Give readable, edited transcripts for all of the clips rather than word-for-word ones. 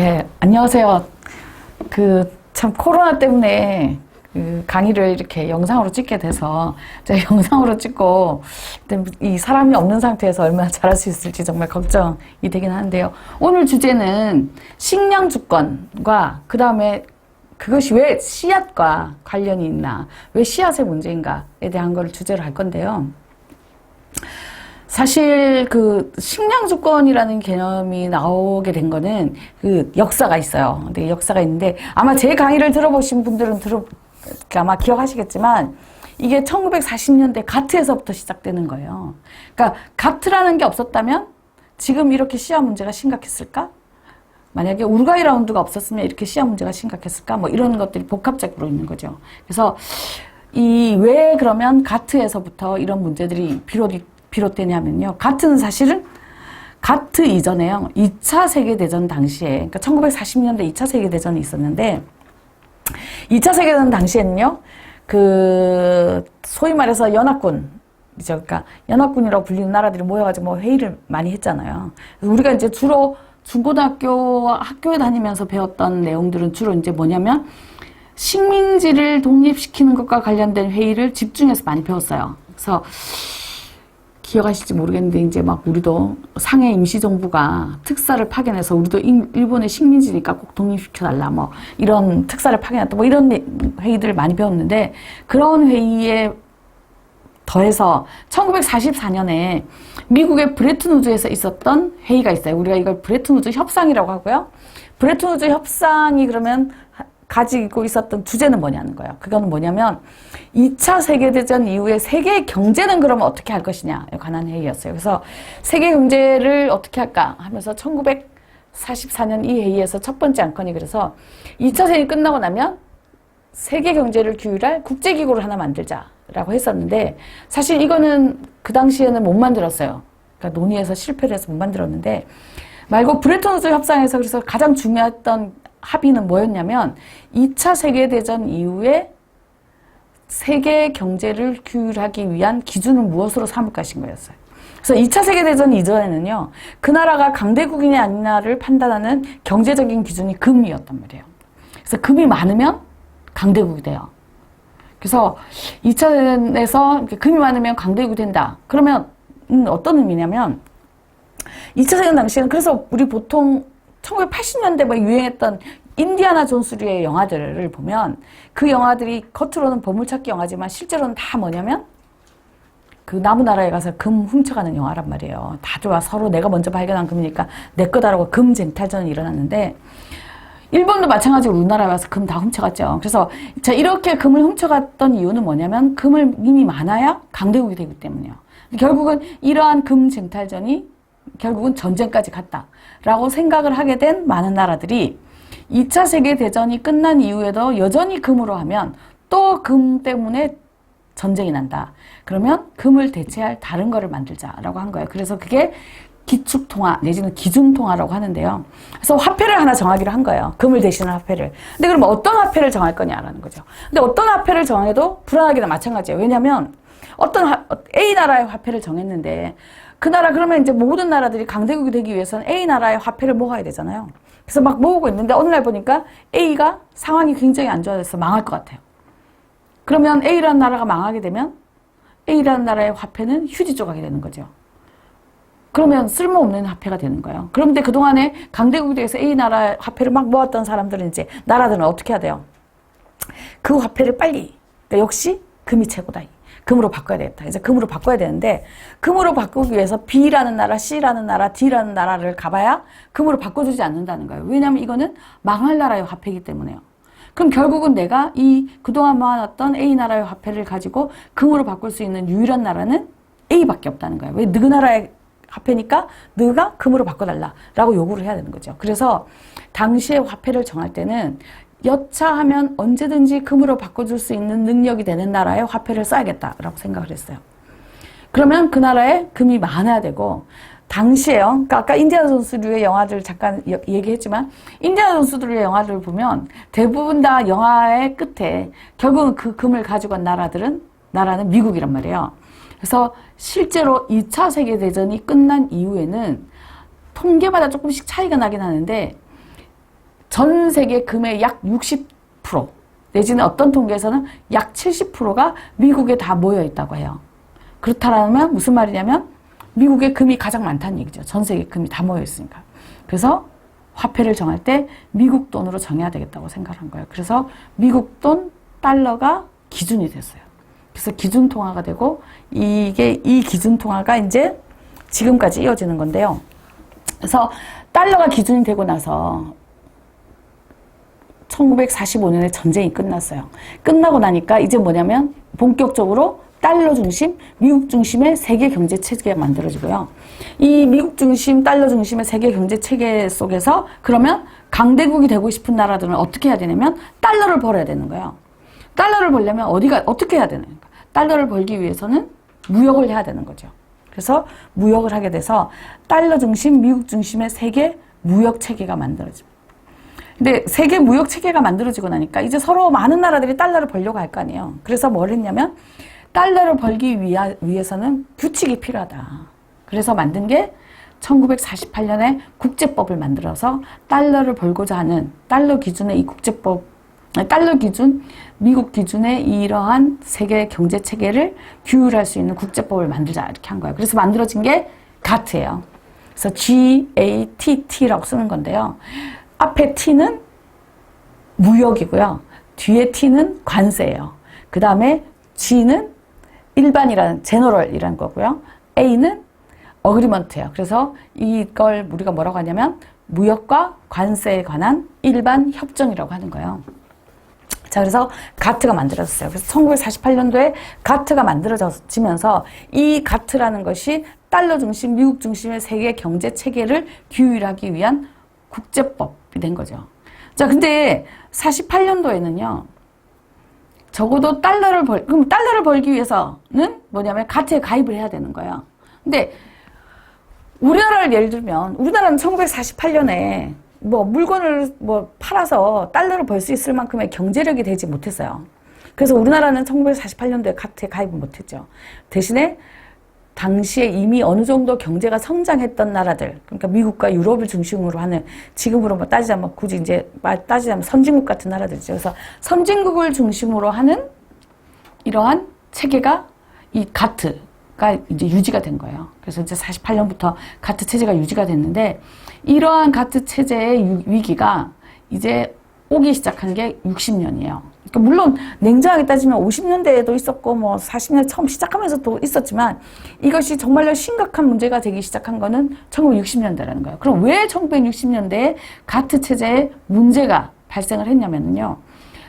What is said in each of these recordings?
예, 안녕하세요. 참 코로나 때문에 강의를 이렇게 영상으로 찍게 돼서 제가 영상으로 찍고 이 사람이 없는 상태에서 얼마나 잘할 수 있을지 정말 걱정이 되긴 하는데요. 오늘 주제는 식량 주권과 그 다음에 그것이 왜 씨앗과 관련이 있나, 왜 씨앗의 문제인가에 대한 걸 주제로 할 건데요. 사실 식량 주권이라는 개념이 나오게 된 거는 역사가 있어요. 근데 역사가 있는데 아마 제 강의를 들어보신 분들은 아마 기억하시겠지만 이게 1940년대 가트에서부터 시작되는 거예요. 그러니까 가트라는 게 없었다면 지금 이렇게 씨앗 문제가 심각했을까? 만약에 우루과이 라운드가 없었으면 이렇게 씨앗 문제가 심각했을까? 뭐 이런 것들이 복합적으로 있는 거죠. 그래서 왜 그러면 가트에서부터 이런 문제들이 비롯되냐면요. 가트는 사실은 가트 이전에요. 2차 세계대전 당시에, 그러니까 1940년대 2차 세계대전이 있었는데, 2차 세계대전 당시에는요, 소위 말해서 연합군이죠. 그러니까 연합군이라고 불리는 나라들이 모여가지고 회의를 많이 했잖아요. 우리가 이제 주로 학교에 다니면서 배웠던 내용들은 주로 이제 뭐냐면, 식민지를 독립시키는 것과 관련된 회의를 집중해서 많이 배웠어요. 그래서, 기억하실지 모르겠는데 이제 막 우리도 상해 임시정부가 특사를 파견해서 우리도 일본의 식민지니까 꼭 독립시켜달라 뭐 이런 특사를 파견했다 뭐 이런 회의들을 많이 배웠는데 그런 회의에 더해서 1944년에 미국의 브레튼우즈에서 있었던 회의가 있어요. 우리가 이걸 브레튼우즈 협상이라고 하고요. 브레튼우즈 협상이 그러면 가지고 있었던 주제는 뭐냐는 거예요. 그거는 뭐냐면 2차 세계대전 이후에 세계 경제는 그러면 어떻게 할 것이냐에 관한 회의였어요. 그래서 세계 경제를 어떻게 할까 하면서 1944년 이 회의에서 첫 번째 안건이 그래서 2차 세계 끝나고 나면 세계 경제를 규율할 국제기구를 하나 만들자라고 했었는데 사실 이거는 그 당시에는 못 만들었어요. 그러니까 논의해서 실패를 해서 못 만들었는데 말고 브레튼우즈 협상에서 그래서 가장 중요했던 합의는 뭐였냐면 2차 세계대전 이후에 세계 경제를 규율하기 위한 기준은 무엇으로 삼을 것인 거였어요. 그래서 2차 세계대전 이전에는요. 그 나라가 강대국이냐 아니냐를 판단하는 경제적인 기준이 금이었단 말이에요. 그래서 금이 많으면 강대국이 돼요. 그래서 2차 대전에서 금이 많으면 강대국이 된다. 그러면 어떤 의미냐면 2차 세계대전 당시에는 그래서 우리 보통 1980년대 막 유행했던 인디아나 존스류의 영화들을 보면 그 영화들이 겉으로는 보물찾기 영화지만 실제로는 다 뭐냐면 남의 나라에 가서 금 훔쳐가는 영화란 말이에요. 다 좋아. 서로 내가 먼저 발견한 금이니까 내 거다라고 금 쟁탈전이 일어났는데 일본도 마찬가지로 우리나라에 와서 금 다 훔쳐갔죠. 그래서 자 이렇게 금을 훔쳐갔던 이유는 뭐냐면 금을 이미 많아야 강대국이 되기 때문이에요. 결국은 이러한 금 쟁탈전이 결국은 전쟁까지 갔다라고 생각을 하게 된 많은 나라들이 2차 세계대전이 끝난 이후에도 여전히 금으로 하면 또 금 때문에 전쟁이 난다. 그러면 금을 대체할 다른 거를 만들자라고 한 거예요. 그래서 그게 기축통화 내지는 기준통화라고 하는데요. 그래서 화폐를 하나 정하기로 한 거예요. 금을 대신한 화폐를. 근데 그럼 어떤 화폐를 정할 거냐라는 거죠. 근데 어떤 화폐를 정해도 불안하기나 마찬가지예요. 왜냐하면 A 나라의 화폐를 정했는데 그 나라 그러면 이제 모든 나라들이 강대국이 되기 위해서는 A 나라의 화폐를 모아야 되잖아요. 그래서 막 모으고 있는데 어느 날 보니까 A가 상황이 굉장히 안 좋아져서 망할 것 같아요. 그러면 A라는 나라가 망하게 되면 A라는 나라의 화폐는 휴지 조각이 되는 거죠. 그러면 쓸모없는 화폐가 되는 거예요. 그런데 그동안에 강대국이 돼서 A 나라 화폐를 막 모았던 사람들은 이제 나라들은 어떻게 해야 돼요? 그 화폐를 빨리 그러니까 역시 금이 최고다. 금으로 바꿔야 되겠다. 이제 금으로 바꿔야 되는데 금으로 바꾸기 위해서 B라는 나라, C라는 나라, D라는 나라를 가봐야 금으로 바꿔주지 않는다는 거예요. 왜냐하면 이거는 망할 나라의 화폐이기 때문에요. 그럼 결국은 내가 그동안 모아놨던 A 나라의 화폐를 가지고 금으로 바꿀 수 있는 유일한 나라는 A밖에 없다는 거예요. 왜? 너그 나라의 화폐니까 너가 금으로 바꿔달라라고 요구를 해야 되는 거죠. 그래서 당시에 화폐를 정할 때는 여차하면 언제든지 금으로 바꿔줄 수 있는 능력이 되는 나라의 화폐를 써야겠다라고 생각을 했어요. 그러면 그 나라에 금이 많아야 되고 당시에요. 그러니까 아까 인디아나 존스류의 영화들 잠깐 얘기했지만 인디아나 존스류의 영화들을 보면 대부분 다 영화의 끝에 결국은 그 금을 가지고 간 나라는 미국이란 말이에요. 그래서 실제로 2차 세계대전이 끝난 이후에는 통계마다 조금씩 차이가 나긴 하는데 전 세계 금의 약 60% 내지는 어떤 통계에서는 약 70%가 미국에 다 모여 있다고 해요. 그렇다면 무슨 말이냐면 미국에 금이 가장 많다는 얘기죠. 전 세계 금이 다 모여 있으니까. 그래서 화폐를 정할 때 미국 돈으로 정해야 되겠다고 생각한 거예요. 그래서 미국 돈 달러가 기준이 됐어요. 그래서 기준 통화가 되고 이 기준 통화가 이제 지금까지 이어지는 건데요. 그래서 달러가 기준이 되고 나서 1945년에 전쟁이 끝났어요. 끝나고 나니까 이제 뭐냐면 본격적으로 달러 중심, 미국 중심의 세계 경제 체계가 만들어지고요. 이 미국 중심, 달러 중심의 세계 경제 체계 속에서 그러면 강대국이 되고 싶은 나라들은 어떻게 해야 되냐면 달러를 벌어야 되는 거예요. 달러를 벌려면 어떻게 해야 되는 거예요? 달러를 벌기 위해서는 무역을 해야 되는 거죠. 그래서 무역을 하게 돼서 달러 중심, 미국 중심의 세계 무역 체계가 만들어집니다. 근데 세계 무역 체계가 만들어지고 나니까 이제 서로 많은 나라들이 달러를 벌려고 할 거 아니에요. 그래서 뭘 했냐면 달러를 벌기 위해서는 규칙이 필요하다. 그래서 만든 게 1948년에 국제법을 만들어서 달러를 벌고자 하는 달러 기준의 이 국제법, 달러 기준, 미국 기준의 이러한 세계 경제 체계를 규율할 수 있는 국제법을 만들자 이렇게 한 거예요. 그래서 만들어진 게 GATT예요. 그래서 GATT라고 쓰는 건데요. 앞에 T는 무역이고요. 뒤에 T는 관세예요. 그 다음에 G는 일반이라는 제너럴이라는 거고요. A는 어그리먼트예요. 그래서 이걸 우리가 뭐라고 하냐면 무역과 관세에 관한 일반 협정이라고 하는 거예요. 자, 그래서 가트가 만들어졌어요. 그래서 1948년도에 가트가 만들어지면서 이 가트라는 것이 달러 중심, 미국 중심의 세계 경제 체계를 규율하기 위한 국제법이 된 거죠. 자, 근데 48년도에는요, 적어도 그럼 달러를 벌기 위해서는 뭐냐면 가트에 가입을 해야 되는 거예요. 근데 우리나라를 예를 들면, 우리나라는 1948년에 물건을 팔아서 달러를 벌 수 있을 만큼의 경제력이 되지 못했어요. 그래서 우리나라는 1948년도에 가트에 가입을 못했죠. 대신에 당시에 이미 어느 정도 경제가 성장했던 나라들, 그러니까 미국과 유럽을 중심으로 하는, 지금으로 따지자면 굳이 이제 따지자면 선진국 같은 나라들이죠. 그래서 선진국을 중심으로 하는 이러한 체계가 이 가트가 이제 유지가 된 거예요. 그래서 이제 48년부터 가트 체제가 유지가 됐는데, 이러한 가트 체제의 위기가 이제 오기 시작한 게 60년이에요. 그러니까 물론 냉정하게 따지면 50년대에도 있었고 40년 처음 시작하면서도 있었지만 이것이 정말로 심각한 문제가 되기 시작한 거는 1960년대라는 거예요. 그럼 왜 1960년대에 가트 체제에 문제가 발생을 했냐면요.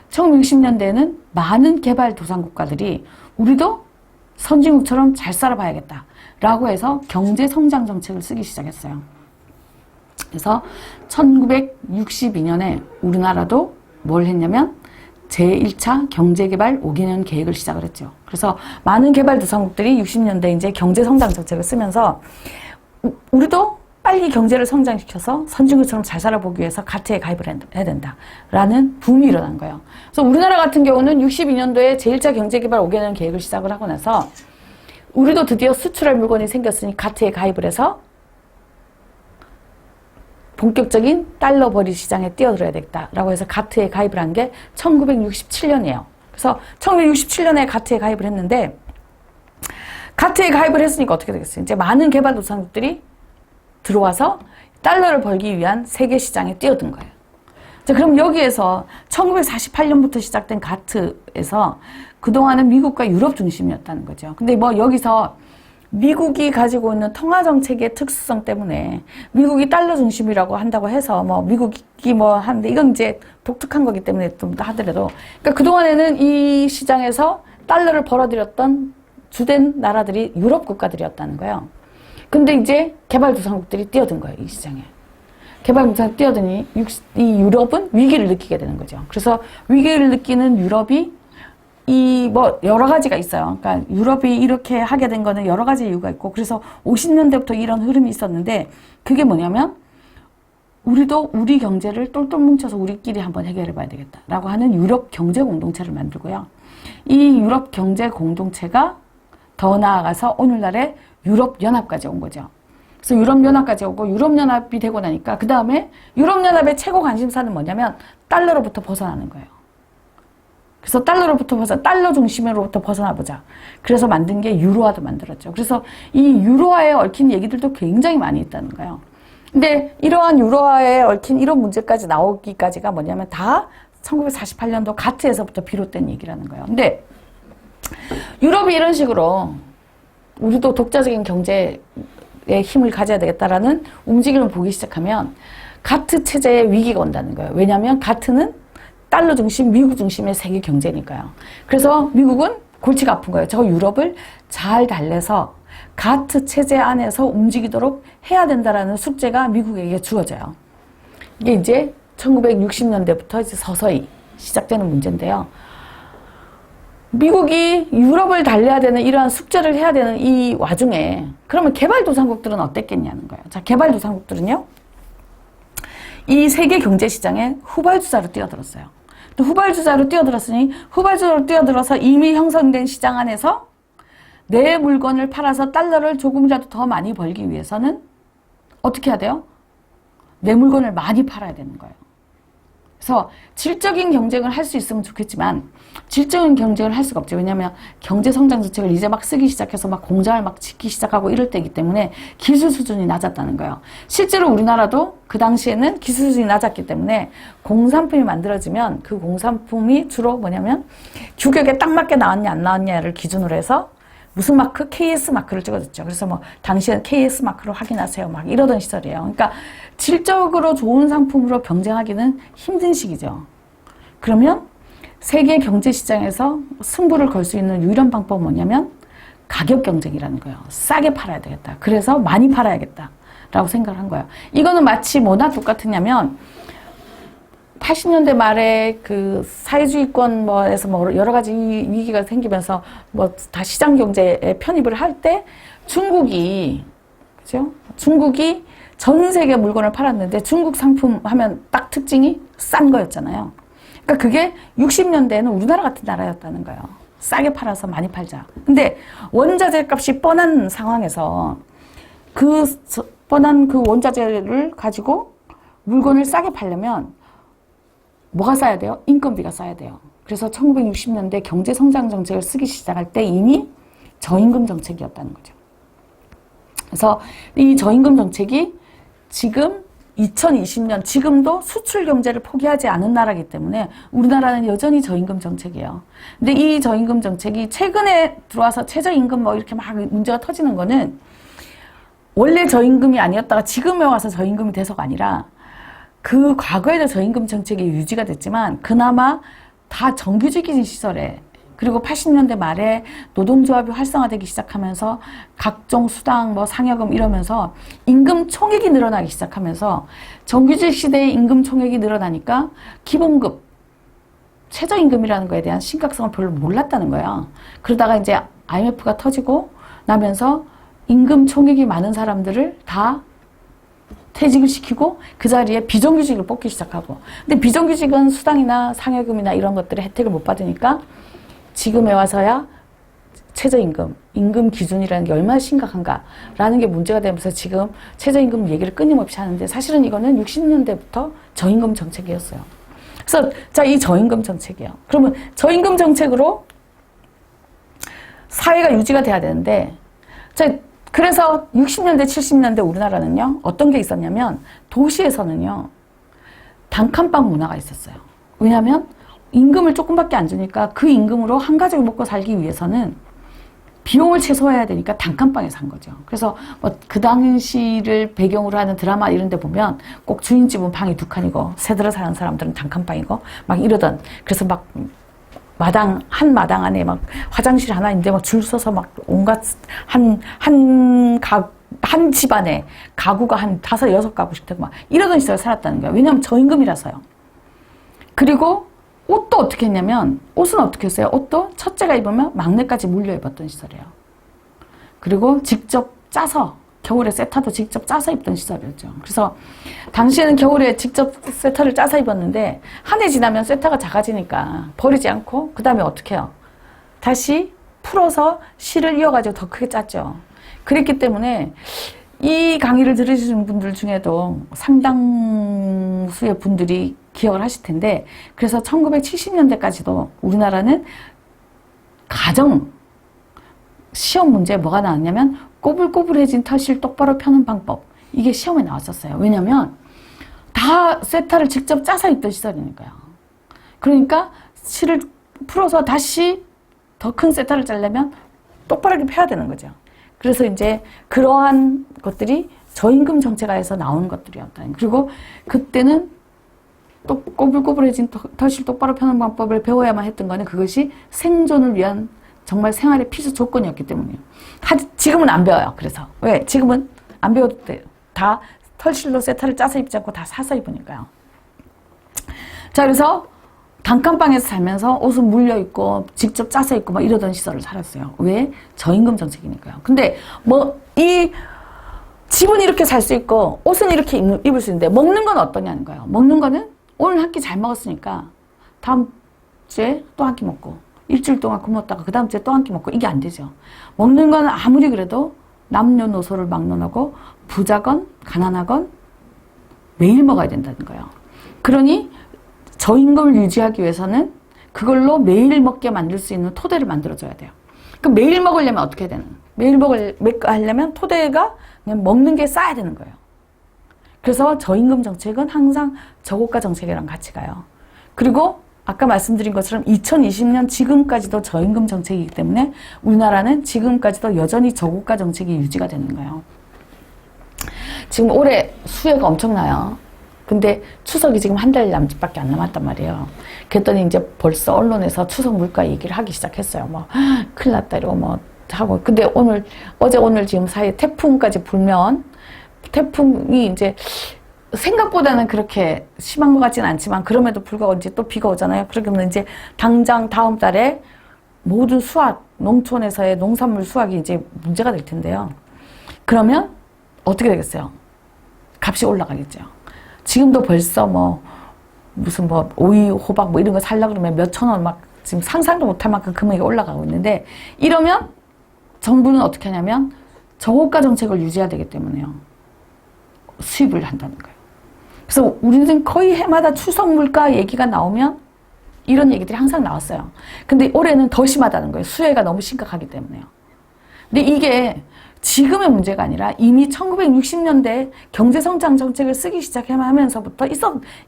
1960년대에는 많은 개발도상국가들이 우리도 선진국처럼 잘 살아봐야겠다 라고 해서 경제 성장 정책을 쓰기 시작했어요. 그래서 1962년에 우리나라도 뭘 했냐면 제1차 경제개발 5개년 계획을 시작을 했죠. 그래서 많은 개발도상국들이 60년대 이제 경제성장 정책을 쓰면서 우리도 빨리 경제를 성장시켜서 선진국처럼 잘 살아보기 위해서 가트에 가입을 해야 된다라는 붐이 일어난 거예요. 그래서 우리나라 같은 경우는 62년도에 제1차 경제개발 5개년 계획을 시작을 하고 나서 우리도 드디어 수출할 물건이 생겼으니 가트에 가입을 해서 본격적인 달러 벌이 시장에 뛰어들어야 되겠다라고 해서 가트에 가입을 한 게 1967년이에요. 그래서 1967년에 가트에 가입을 했는데 가트에 가입을 했으니까 어떻게 되겠어요? 이제 많은 개발도상국들이 들어와서 달러를 벌기 위한 세계 시장에 뛰어든 거예요. 자, 그럼 여기에서 1948년부터 시작된 가트에서 그동안은 미국과 유럽 중심이었다는 거죠. 근데 여기서 미국이 가지고 있는 통화정책의 특수성 때문에 미국이 달러 중심이라고 한다고 해서 미국이 하는데 이건 이제 독특한 거기 때문에 좀 하더라도 그러니까 그동안에는 이 시장에서 달러를 벌어들였던 주된 나라들이 유럽 국가들이었다는 거예요. 근데 이제 개발도상국들이 뛰어든 거예요, 이 시장에. 개발도상국들이 뛰어드니 이 유럽은 위기를 느끼게 되는 거죠. 그래서 위기를 느끼는 유럽이 여러 가지가 있어요. 그러니까 유럽이 이렇게 하게 된 거는 여러 가지 이유가 있고, 그래서 50년대부터 이런 흐름이 있었는데, 그게 뭐냐면, 우리도 우리 경제를 똘똘 뭉쳐서 우리끼리 한번 해결해 봐야 되겠다라고 하는 유럽 경제 공동체를 만들고요. 이 유럽 경제 공동체가 더 나아가서 오늘날의 유럽 연합까지 온 거죠. 그래서 유럽연합까지 오고 유럽연합이 되고 나니까 그 다음에 유럽연합의 최고 관심사는 뭐냐면 달러로부터 벗어나는 거예요. 그래서 달러 중심으로부터 벗어나보자. 그래서 만든 게 유로화도 만들었죠. 그래서 이 유로화에 얽힌 얘기들도 굉장히 많이 있다는 거예요. 근데 이러한 유로화에 얽힌 이런 문제까지 나오기까지가 뭐냐면 다 1948년도 가트에서부터 비롯된 얘기라는 거예요. 근데 유럽이 이런 식으로 우리도 독자적인 경제의 힘을 가져야 되겠다라는 움직임을 보기 시작하면 가트 체제에 위기가 온다는 거예요. 왜냐하면 가트는 달러 중심, 미국 중심의 세계 경제니까요. 그래서 미국은 골치가 아픈 거예요. 저 유럽을 잘 달래서 가트 체제 안에서 움직이도록 해야 된다라는 숙제가 미국에게 주어져요. 이게 이제 1960년대부터 이제 서서히 시작되는 문제인데요. 미국이 유럽을 달래야 되는 이러한 숙제를 해야 되는 이 와중에 그러면 개발도상국들은 어땠겠냐는 거예요. 자, 개발도상국들은요. 이 세계 경제 시장에 후발주자로 뛰어들었어요. 또 후발주자로 뛰어들어서 이미 형성된 시장 안에서 내 물건을 팔아서 달러를 조금이라도 더 많이 벌기 위해서는 어떻게 해야 돼요? 내 물건을 많이 팔아야 되는 거예요. 그래서 질적인 경쟁을 할 수 있으면 좋겠지만 질적인 경쟁을 할 수가 없죠. 왜냐하면 경제성장 정책을 이제 막 쓰기 시작해서 막 공장을 막 짓기 시작하고 이럴 때이기 때문에 기술 수준이 낮았다는 거예요. 실제로 우리나라도 그 당시에는 기술 수준이 낮았기 때문에 공산품이 만들어지면 그 공산품이 주로 뭐냐면 규격에 딱 맞게 나왔냐 안 나왔냐를 기준으로 해서 무슨 마크? KS 마크를 찍어줬죠. 그래서 뭐 당시에 KS 마크로 확인하세요. 막 이러던 시절이에요. 그러니까 질적으로 좋은 상품으로 경쟁하기는 힘든 시기죠. 그러면 세계 경제 시장에서 승부를 걸 수 있는 유일한 방법은 뭐냐면 가격 경쟁이라는 거예요. 싸게 팔아야 되겠다. 그래서 많이 팔아야겠다라고 생각을 한 거예요. 이거는 마치 뭐나 똑같으냐면 80년대 말에 그 사회주의권 뭐에서 뭐 여러 가지 위기가 생기면서 뭐 다 시장 경제에 편입을 할 때 중국이 그죠? 중국이 전 세계 물건을 팔았는데 중국 상품 하면 딱 특징이 싼 거였잖아요. 그러니까 그게 60년대에는 우리나라 같은 나라였다는 거예요. 싸게 팔아서 많이 팔자. 근데 원자재 값이 뻔한 상황에서 뻔한 그 원자재를 가지고 물건을 싸게 팔려면 뭐가 싸야 돼요? 인건비가 싸야 돼요. 그래서 1960년대 경제성장 정책을 쓰기 시작할 때 이미 저임금 정책이었다는 거죠. 그래서 이 저임금 정책이 지금 2020년 지금도 수출 경제를 포기하지 않은 나라이기 때문에 우리나라는 여전히 저임금 정책이에요. 근데 이 저임금 정책이 최근에 들어와서 최저임금 뭐 이렇게 막 문제가 터지는 거는 원래 저임금이 아니었다가 지금에 와서 저임금이 돼서가 아니라 그 과거에도 저임금 정책이 유지가 됐지만 그나마 다 정규직인 시절에 그리고 80년대 말에 노동조합이 활성화되기 시작하면서 각종 수당, 뭐 상여금 이러면서 임금 총액이 늘어나기 시작하면서 정규직 시대의 임금 총액이 늘어나니까 기본급, 최저임금이라는 거에 대한 심각성을 별로 몰랐다는 거야. 그러다가 이제 IMF가 터지고 나면서 임금 총액이 많은 사람들을 다 퇴직을 시키고 그 자리에 비정규직을 뽑기 시작하고 근데 비정규직은 수당이나 상여금이나 이런 것들의 혜택을 못 받으니까 지금에 와서야 최저임금, 임금 기준이라는 게 얼마나 심각한가라는 게 문제가 되면서 지금 최저임금 얘기를 끊임없이 하는데 사실은 이거는 60년대부터 저임금 정책이었어요. 그래서 자, 이 저임금 정책이에요. 그러면 저임금 정책으로 사회가 유지가 돼야 되는데 자, 그래서 60년대, 70년대 우리나라는요, 어떤 게 있었냐면, 도시에서는요, 단칸방 문화가 있었어요. 왜냐하면, 임금을 조금밖에 안 주니까 그 임금으로 한 가족을 먹고 살기 위해서는 비용을 최소화해야 되니까 단칸방에 산 거죠. 그래서 뭐 그 당시를 배경으로 하는 드라마 이런 데 보면 꼭 주인집은 방이 2칸이고, 새들어 사는 사람들은 단칸방이고, 막 이러던, 그래서 막, 한 마당 안에 막 화장실 하나인데 막 줄 서서 막 온갖 한 집안에 가구가 한 5, 6가구씩 되고 막 이러던 시절에 살았다는 거예요. 왜냐하면 저임금이라서요. 그리고 옷도 어떻게 했냐면 옷은 어떻게 했어요? 옷도 첫째가 입으면 막내까지 물려 입었던 시절이에요. 그리고 직접 짜서 겨울에 세타도 직접 짜서 입던 시절이었죠. 그래서 당시에는 겨울에 직접 세타를 짜서 입었는데 한 해 지나면 세타가 작아지니까 버리지 않고 그 다음에 어떻게 해요? 다시 풀어서 실을 이어가지고 더 크게 짰죠. 그랬기 때문에 이 강의를 들으시는 분들 중에도 상당수의 분들이 기억을 하실 텐데, 그래서 1970년대까지도 우리나라는 가정 시험 문제에 뭐가 나왔냐면 꼬불꼬불해진 털실 똑바로 펴는 방법, 이게 시험에 나왔었어요. 왜냐면 다 세타를 직접 짜서 입던 시절이니까요. 그러니까 실을 풀어서 다시 더 큰 세타를 짜려면 똑바르게 펴야 되는 거죠. 그래서 이제 그러한 것들이 저임금 정책하에서 나오는 것들이었다. 그리고 그때는 또 꼬불꼬불해진 털실 똑바로 펴는 방법을 배워야만 했던 거는 그것이 생존을 위한 정말 생활의 필수 조건이었기 때문이에요. 지금은 안 배워요. 그래서 왜? 지금은 안 배워도 돼요. 다 털실로 세타를 짜서 입지 않고 다 사서 입으니까요. 자, 그래서 단칸방에서 살면서 옷은 물려입고 직접 짜서 입고 막 이러던 시절을 살았어요. 왜? 저임금 정책이니까요. 근데 뭐 이 집은 이렇게 살 수 있고 옷은 이렇게 입을 수 있는데 먹는 건 어떠냐는 거예요. 먹는 거는 오늘 한 끼 잘 먹었으니까 다음 주에 또 한 끼 먹고 일주일 동안 굶었다가 그 다음 주에 또 한 끼 먹고, 이게 안 되죠. 먹는 건 아무리 그래도 남녀노소를 막론하고 부자건 가난하건 매일 먹어야 된다는 거예요. 그러니 저임금을 유지하기 위해서는 그걸로 매일 먹게 만들 수 있는 토대를 만들어줘야 돼요. 그럼 매일 먹으려면 어떻게 되는? 매일 하려면 토대가 그냥 먹는 게 쌓여야 되는 거예요. 그래서 저임금 정책은 항상 저고가 정책이랑 같이 가요. 그리고 아까 말씀드린 것처럼 2020년 지금까지도 저임금 정책이기 때문에 우리나라는 지금까지도 여전히 저고가 정책이 유지가 되는 거예요. 지금 올해 수혜가 엄청나요. 근데 추석이 지금 한 달 남짓밖에 안 남았단 말이에요. 그랬더니 이제 벌써 언론에서 추석 물가 얘기를 하기 시작했어요. 뭐 큰일 났다 이러고 뭐 하고. 근데 어제 오늘 지금 사이에 태풍까지 불면, 태풍이 이제 생각보다는 그렇게 심한 것 같지는 않지만 그럼에도 불구하고 이제 또 비가 오잖아요. 그러면 이제 당장 다음 달에 모든 수확, 농촌에서의 농산물 수확이 이제 문제가 될 텐데요. 그러면 어떻게 되겠어요? 값이 올라가겠죠. 지금도 벌써 무슨 오이, 호박 이런 거 살려고 그러면 몇천 원 막 지금 상상도 못할 만큼 금액이 올라가고 있는데, 이러면 정부는 어떻게 하냐면 저고가 정책을 유지해야 되기 때문에요. 수입을 한다는 거예요. 그래서 우리는 거의 해마다 추석 물가 얘기가 나오면 이런 얘기들이 항상 나왔어요. 근데 올해는 더 심하다는 거예요. 수혜가 너무 심각하기 때문에요. 근데 이게 지금의 문제가 아니라 이미 1960년대 경제성장 정책을 쓰기 시작하면서부터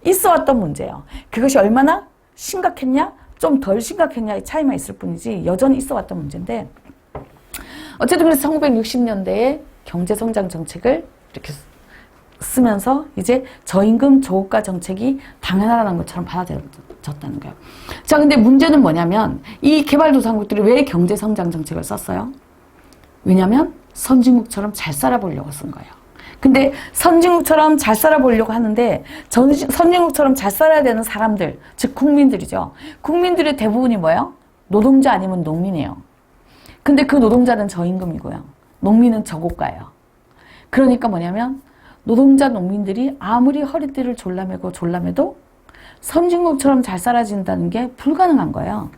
있어 왔던 문제예요. 그것이 얼마나 심각했냐, 좀 덜 심각했냐의 차이만 있을 뿐이지 여전히 있어 왔던 문제인데, 어쨌든 그래서 1960년대에 경제성장 정책을 이렇게 쓰면서 이제 저임금 저고가 정책이 당연하다는 것처럼 받아들여졌다는 거예요. 자, 근데 문제는 뭐냐면 이 개발도상국들이 왜 경제성장 정책을 썼어요? 왜냐면 선진국처럼 잘 살아보려고 쓴 거예요. 근데 선진국처럼 잘 살아보려고 하는데 선진국처럼 잘 살아야 되는 사람들, 즉 국민들이죠. 국민들의 대부분이 뭐예요? 노동자 아니면 농민이에요. 근데 그 노동자는 저임금이고요. 농민은 저고가예요. 그러니까 뭐냐면 노동자 농민들이 아무리 허리띠를 졸라매도 선진국처럼 잘 살아진다는 게 불가능한 거예요.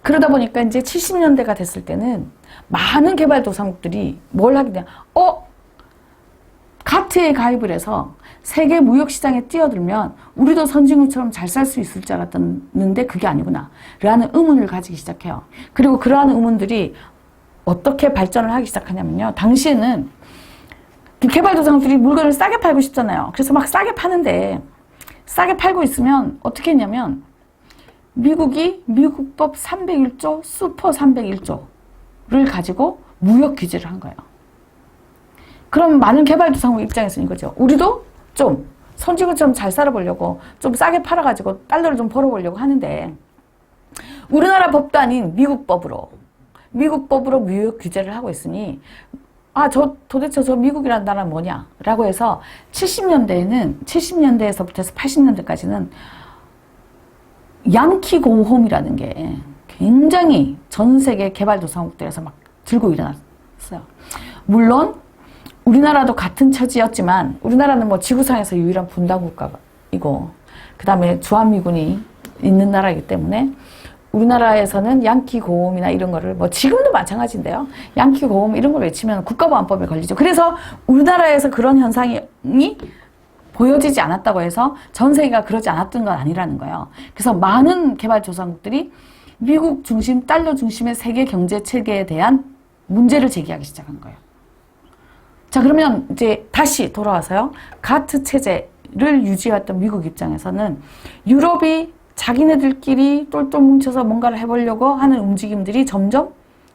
그러다 보니까 이제 70년대가 됐을 때는 많은 개발도상국들이 뭘 하게 돼요? 가트에 가입을 해서 세계 무역시장에 뛰어들면 우리도 선진국처럼 잘 살 수 있을 줄 알았는데 그게 아니구나 라는 의문을 가지기 시작해요. 그리고 그러한 의문들이 어떻게 발전을 하기 시작하냐면요. 당시에는 개발도상국들이 물건을 싸게 팔고 싶잖아요. 그래서 막 싸게 파는데, 싸게 팔고 있으면 어떻게 했냐면 미국이 미국법 301조 슈퍼 301조를 가지고 무역 규제를 한 거예요. 그럼 많은 개발도상국 입장에서는 이거죠. 우리도 좀 선진국처럼 잘 살아보려고 좀 싸게 팔아가지고 달러를 좀 벌어보려고 하는데, 우리나라 법도 아닌 미국 법으로 무역 규제를 하고 있으니 도대체 저 미국이라는 나라는 뭐냐? 라고 해서 70년대에서부터 해서 80년대까지는 양키 공홈이라는 게 굉장히 전 세계 개발도상국들에서 막 들고 일어났어요. 물론 우리나라도 같은 처지였지만 우리나라는 뭐 지구상에서 유일한 분단 국가이고 그 다음에 주한미군이 있는 나라이기 때문에 우리나라에서는 양키 고음이나 이런 거를 뭐 지금도 마찬가지인데요. 양키 고음 이런 걸 외치면 국가보안법에 걸리죠. 그래서 우리나라에서 그런 현상이 보여지지 않았다고 해서 전 세계가 그러지 않았던 건 아니라는 거예요. 그래서 많은 개발도상국들이 미국 중심, 달러 중심의 세계 경제 체계에 대한 문제를 제기하기 시작한 거예요. 자, 그러면 이제 다시 돌아와서요. 가트 체제를 유지했던 미국 입장에서는 유럽이 자기네들끼리 똘똘 뭉쳐서 뭔가를 해보려고 하는 움직임들이 점점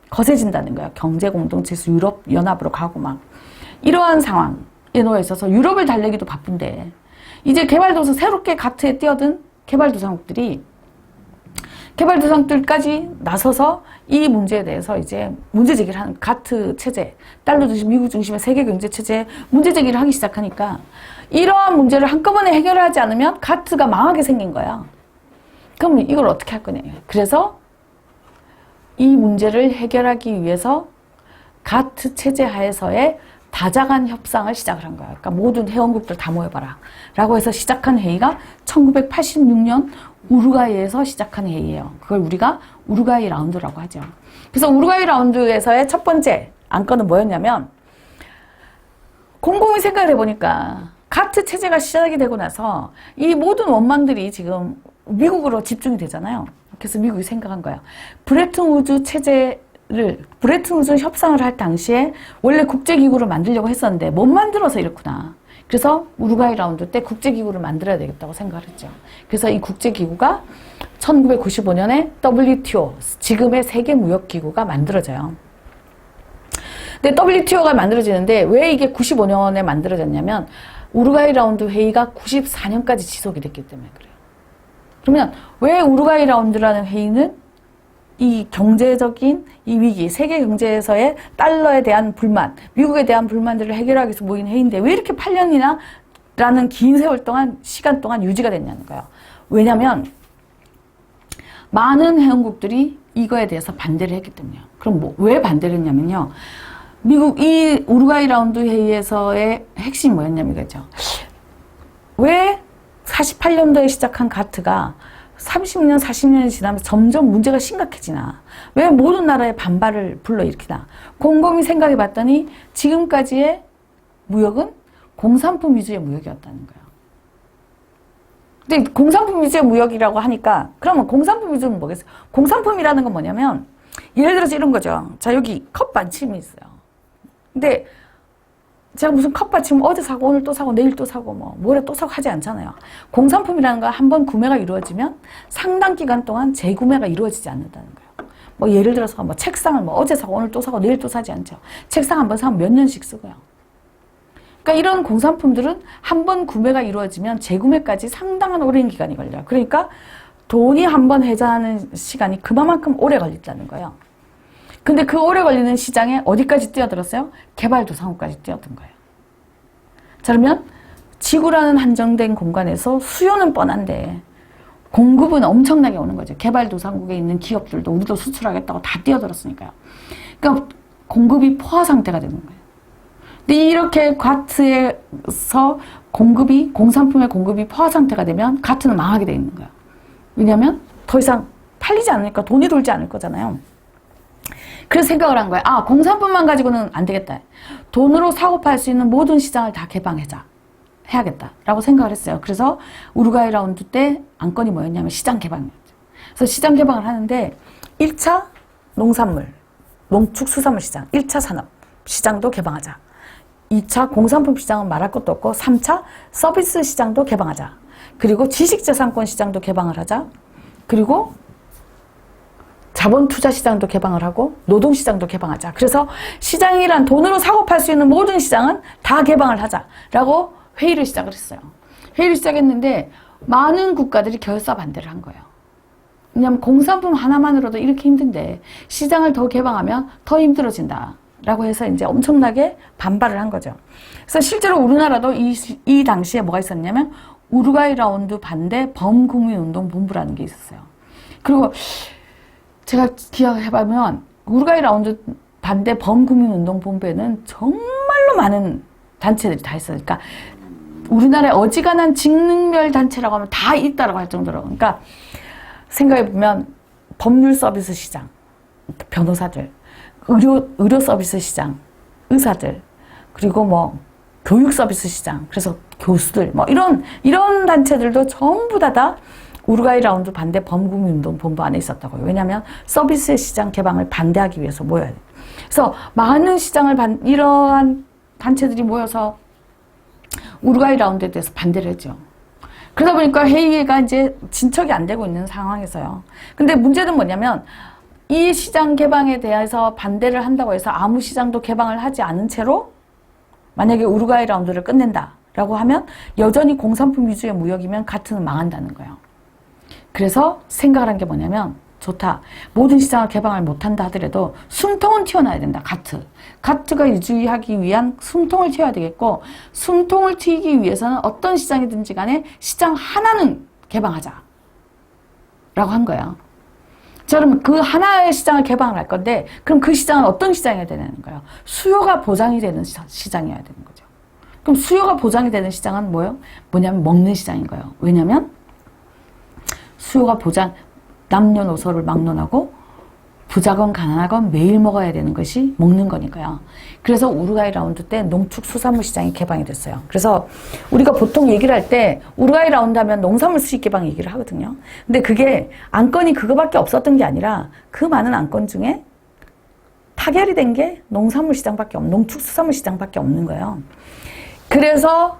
거세진다는 거예요. 경제 공동체에서 유럽 연합으로 가고 막 이러한 상황에 놓여 있어서 유럽을 달래기도 바쁜데 이제 개발도상 새롭게 가트에 뛰어든 개발도상들까지 나서서 이 문제에 대해서 이제 문제 제기를 하는 가트 체제, 달러 중심, 미국 중심의 세계 경제 체제에 문제 제기를 하기 시작하니까 이러한 문제를 한꺼번에 해결하지 않으면 가트가 망하게 생긴 거야. 그럼 이걸 어떻게 할 거냐. 그래서 이 문제를 해결하기 위해서 가트 체제 하에서의 다자간 협상을 시작을 한 거야. 그러니까 모든 회원국들 다 모여봐라. 라고 해서 시작한 회의가 1986년 우루과이에서 시작한 회의예요. 그걸 우리가 우루과이 라운드라고 하죠. 그래서 우루과이 라운드에서의 첫 번째 안건은 뭐였냐면 곰곰이 생각을 해보니까 가트 체제가 시작이 되고 나서 이 모든 원망들이 지금 미국으로 집중이 되잖아요. 그래서 미국이 생각한 거예요. 브레튼 우드 협상을 할 당시에 원래 국제기구를 만들려고 했었는데 못 만들어서 이렇구나. 그래서 우루과이 라운드 때 국제기구를 만들어야 되겠다고 생각을 했죠. 그래서 이 국제기구가 1995년에 WTO, 지금의 세계무역기구가 만들어져요. 근데 WTO가 만들어지는데 왜 이게 95년에 만들어졌냐면 우루과이 라운드 회의가 94년까지 지속이 됐기 때문에 그래요. 그러면 왜 우루과이 라운드라는 회의는 이 경제적인 이 위기, 세계 경제에서의 달러에 대한 불만, 미국에 대한 불만들을 해결하기 위해서 모인 회의인데 왜 이렇게 8년이나 라는 긴 세월 동안, 시간 동안 유지가 됐냐는 거예요. 왜냐면 많은 회원국들이 이거에 대해서 반대를 했기 때문이에요. 그럼 왜 반대를 했냐면요. 미국 이 우루과이 라운드 회의에서의 핵심이 뭐였냐면 이거죠. 왜 48년도에 시작한 가트가 30년, 40년이 지나면서 점점 문제가 심각해지나? 왜 모든 나라의 반발을 불러일으키나? 곰곰이 생각해 봤더니 지금까지의 무역은 공산품 위주의 무역이었다는 거예요. 근데 공산품 위주의 무역이라고 하니까 그러면 공산품 위주는 뭐겠어요? 공산품이라는 건 뭐냐면 예를 들어서 이런 거죠. 자, 여기 컵 받침이 있어요. 근데 제가 무슨 컵 받침 어제 사고 오늘 또 사고 내일 또 사고 뭐 모레 또 사고 하지 않잖아요. 공산품이라는 건 한 번 구매가 이루어지면 상당 기간 동안 재구매가 이루어지지 않는다는 거예요. 뭐 예를 들어서 뭐 책상을 뭐 어제 사고 오늘 또 사고 내일 또 사지 않죠. 책상 한 번 사면 몇 년씩 쓰고요. 그러니까 이런 공산품들은 한 번 구매가 이루어지면 재구매까지 상당한 오랜 기간이 걸려요. 그러니까 돈이 한 번 회자하는 시간이 그만큼 오래 걸린다는 거예요. 근데 그 오래 걸리는 시장에 어디까지 뛰어들었어요? 개발도상국까지 뛰어든 거예요. 자, 그러면 지구라는 한정된 공간에서 수요는 뻔한데 공급은 엄청나게 오는 거죠. 개발도상국에 있는 기업들도 우리도 수출하겠다고 다 뛰어들었으니까요. 그러니까 공급이 포화 상태가 되는 거예요. 근데 이렇게 가트에서 공산품의 공급이 포화 상태가 되면 가트는 망하게 돼 있는 거예요. 왜냐하면 더 이상 팔리지 않으니까 돈이 돌지 않을 거잖아요. 그래서 생각을 한 거예요. 아, 공산품만 가지고는 안 되겠다. 돈으로 사고 팔 수 있는 모든 시장을 다 개방하자. 해야겠다라고 생각을 했어요. 그래서 우루과이 라운드 때 안건이 뭐였냐면 시장 개방이었죠. 그래서 시장 개방을 하는데 1차 농산물, 농축수산물 시장, 1차 산업 시장도 개방하자. 2차 공산품 시장은 말할 것도 없고 3차 서비스 시장도 개방하자. 그리고 지식재산권 시장도 개방을 하자. 그리고 자본투자 시장도 개방을 하고 노동시장도 개방하자. 그래서 시장이란 돈으로 사고 팔 수 있는 모든 시장은 다 개방을 하자라고 회의를 시작을 했어요. 회의를 시작했는데 많은 국가들이 결사 반대를 한 거예요. 왜냐하면 공산품 하나만으로도 이렇게 힘든데 시장을 더 개방하면 더 힘들어진다. 라고 해서 이제 엄청나게 반발을 한 거죠. 그래서 실제로 우리나라도 이 당시에 뭐가 있었냐면 우루과이 라운드 반대 범국민운동본부라는 게 있었어요. 그리고 제가 기억해보면 우루과이 라운드 반대 범국민운동본부에는 정말로 많은 단체들이 다 있어요. 그러니까 우리나라의 어지간한 직능별 단체라고 하면 다 있다라고 할 정도로. 그러니까 생각해보면 법률 서비스 시장, 변호사들, 의료 서비스 시장, 의사들, 그리고 뭐 교육 서비스 시장, 그래서 교수들, 뭐 이런 단체들도 전부 다 우루과이 라운드 반대 범국민운동 본부 안에 있었다고요. 왜냐하면 서비스 시장 개방을 반대하기 위해서 모여야 돼요. 그래서 많은 이러한 단체들이 모여서 우루과이 라운드에 대해서 반대를 했죠. 그러다 보니까 회의가 이제 진척이 안 되고 있는 상황에서요. 근데 문제는 뭐냐면 이 시장 개방에 대해서 반대를 한다고 해서 아무 시장도 개방을 하지 않은 채로 만약에 우루과이 라운드를 끝낸다라고 하면 여전히 공산품 위주의 무역이면 가트는 망한다는 거예요. 그래서 생각을 한 게 뭐냐면 좋다. 모든 시장을 개방을 못한다 하더라도 숨통은 튀어나야 된다. 가트가 유지하기 위한 숨통을 튀어야 되겠고 숨통을 튀기 위해서는 어떤 시장이든지 간에 시장 하나는 개방하자 라고 한 거예요. 자, 그러면 그 하나의 시장을 개방을 할 건데 그럼 그 시장은 어떤 시장이어야 되는 거예요? 수요가 보장이 되는 시장이어야 되는 거죠. 그럼 수요가 보장이 되는 시장은 뭐냐면 먹는 시장인 거예요. 왜냐면 수요가 남녀노소를 막론하고 부자건 가난하건 매일 먹어야 되는 것이 먹는 거니까요. 그래서 우루과이 라운드 때 농축수산물 시장이 개방이 됐어요. 그래서 우리가 보통 얘기를 할 때 우루과이 라운드 하면 농산물 수입 개방 얘기를 하거든요. 근데 그게 안건이 그거밖에 없었던 게 아니라 그 많은 안건 중에 타결이 된 게 농축수산물 시장밖에 없는 거예요. 그래서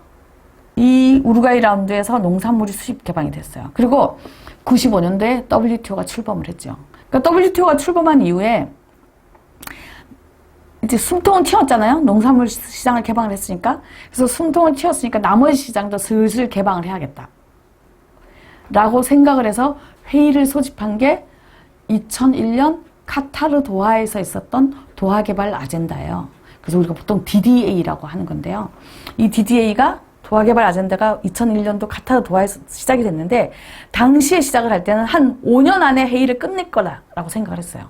이 우루과이 라운드에서 농산물이 수입 개방이 됐어요. 그리고 95년도에 WTO가 출범을 했죠. 그러니까 WTO가 출범한 이후에 이제 숨통은 튀었잖아요. 농산물 시장을 개방을 했으니까. 그래서 숨통을 튀었으니까 나머지 시장도 슬슬 개방을 해야겠다. 라고 생각을 해서 회의를 소집한 게 2001년 카타르 도하에서 있었던 도하 개발 아젠다예요. 그래서 우리가 보통 DDA라고 하는 건데요. 이 DDA가 도하 개발 아젠다가 2001년도 카타르 도하에서 시작이 됐는데 당시에 시작을 할 때는 한 5년 안에 회의를 끝낼 거라고 생각을 했어요.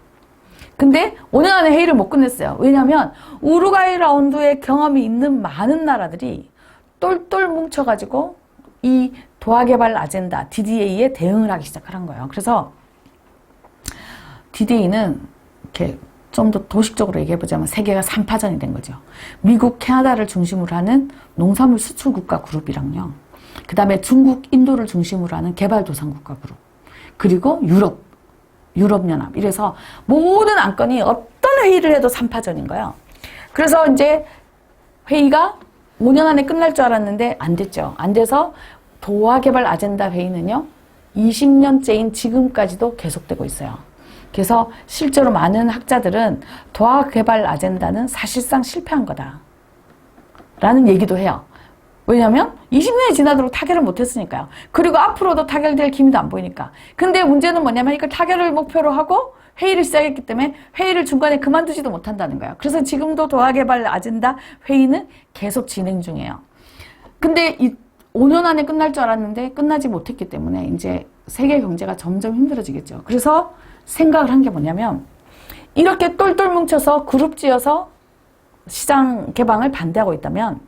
근데 5년 안에 회의를 못 끝냈어요. 왜냐하면 우루과이 라운드에 경험이 있는 많은 나라들이 똘똘 뭉쳐가지고 이 도하 개발 아젠다 DDA에 대응을 하기 시작을 한 거예요. 그래서 DDA는 이렇게 좀 더 도식적으로 얘기해보자면 세계가 3파전이 된 거죠. 미국, 캐나다를 중심으로 하는 농산물 수출국가 그룹이랑요. 그 다음에 중국, 인도를 중심으로 하는 개발도상국가 그룹. 그리고 유럽연합. 이래서 모든 안건이 어떤 회의를 해도 3파전인 거예요. 그래서 이제 회의가 5년 안에 끝날 줄 알았는데 안 됐죠. 안 돼서 도하 개발 아젠다 회의는요. 20년째인 지금까지도 계속되고 있어요. 그래서 실제로 많은 학자들은 도하 개발 아젠다는 사실상 실패한 거다 라는 얘기도 해요. 왜냐하면 20년이 지나도록 타결을 못했으니까요. 그리고 앞으로도 타결될 기미도 안 보이니까. 근데 문제는 뭐냐면 이걸 타결을 목표로 하고 회의를 시작했기 때문에 회의를 중간에 그만두지도 못한다는 거예요. 그래서 지금도 도하 개발 아젠다 회의는 계속 진행 중이에요. 근데 5년 안에 끝날 줄 알았는데 끝나지 못했기 때문에 이제 세계 경제가 점점 힘들어지겠죠. 그래서 생각을 한 게 뭐냐면 이렇게 똘똘 뭉쳐서 그룹 지어서 시장 개방을 반대하고 있다면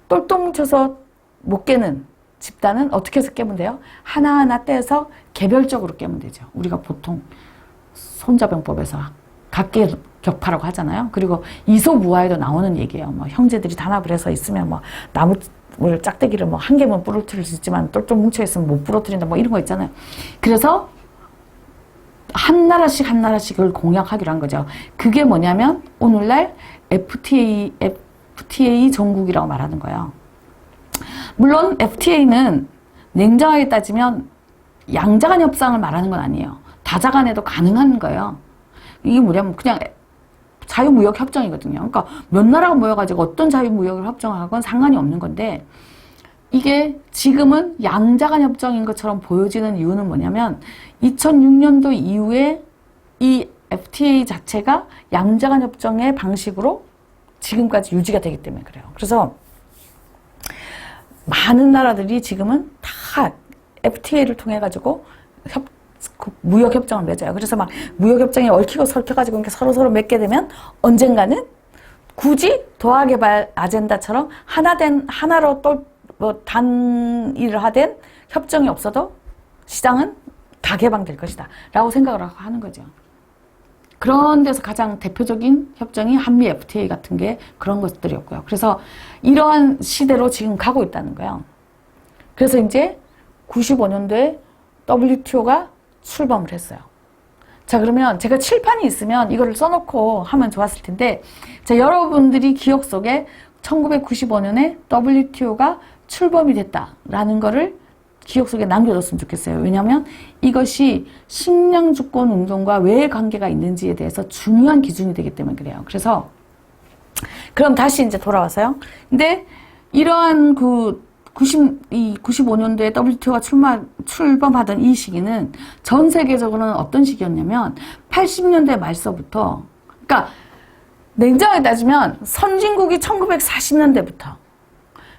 똘똘 뭉쳐서 못 깨는 집단은 어떻게 해서 깨면 돼요? 하나하나 떼서 개별적으로 깨면 되죠. 우리가 보통 손자병법에서 각계격파라고 하잖아요. 그리고 이소무화에도 나오는 얘기예요. 뭐 형제들이 단합을 해서 있으면 뭐 나무를 짝대기를 뭐 한 개만 부러뜨릴 수 있지만 똘똘 뭉쳐 있으면 못 부러뜨린다 뭐 이런 거 있잖아요. 그래서 한 나라씩을 공약하기로 한 거죠. 그게 뭐냐면 오늘날 FTA 정국이라고 말하는 거예요. 물론 FTA는 냉정하게 따지면 양자간 협상을 말하는 건 아니에요. 다자간에도 가능한 거예요. 이게 뭐냐면 그냥 자유무역 협정이거든요. 그러니까 몇 나라가 모여가지고 어떤 자유무역을 협정하건 상관이 없는 건데 이게 지금은 양자간 협정인 것처럼 보여지는 이유는 뭐냐면 2006년도 이후에 이 FTA 자체가 양자간 협정의 방식으로 지금까지 유지가 되기 때문에 그래요. 그래서 많은 나라들이 지금은 다 FTA를 통해 가지고 무역 협정을 맺어요. 그래서 막 무역 협정에 얽히고 설켜가지고 이렇게 서로 맺게 되면 언젠가는 굳이 도하 개발 아젠다처럼 하나로 단일을 하된 협정이 없어도 시장은 다 개방될 것이다 라고 생각을 하는 거죠. 그런 데서 가장 대표적인 협정이 한미 FTA 같은 게 그런 것들이었고요. 그래서 이러한 시대로 지금 가고 있다는 거예요. 그래서 이제 95년도에 WTO가 출범을 했어요. 자, 그러면 제가 칠판이 있으면 이거를 써놓고 하면 좋았을 텐데, 자, 여러분들이 기억 속에 1995년에 WTO가 출범이 됐다라는 거를 기억 속에 남겨뒀으면 좋겠어요. 왜냐하면 이것이 식량 주권 운동과 왜 관계가 있는지에 대해서 중요한 기준이 되기 때문에 그래요. 그래서 그럼 다시 이제 돌아와서요. 근데 이러한 95년도에 WTO가 출범하던 이 시기는 전 세계적으로는 어떤 시기였냐면 80년대 말서부터, 그러니까 냉정하게 따지면 선진국이 1940년대부터,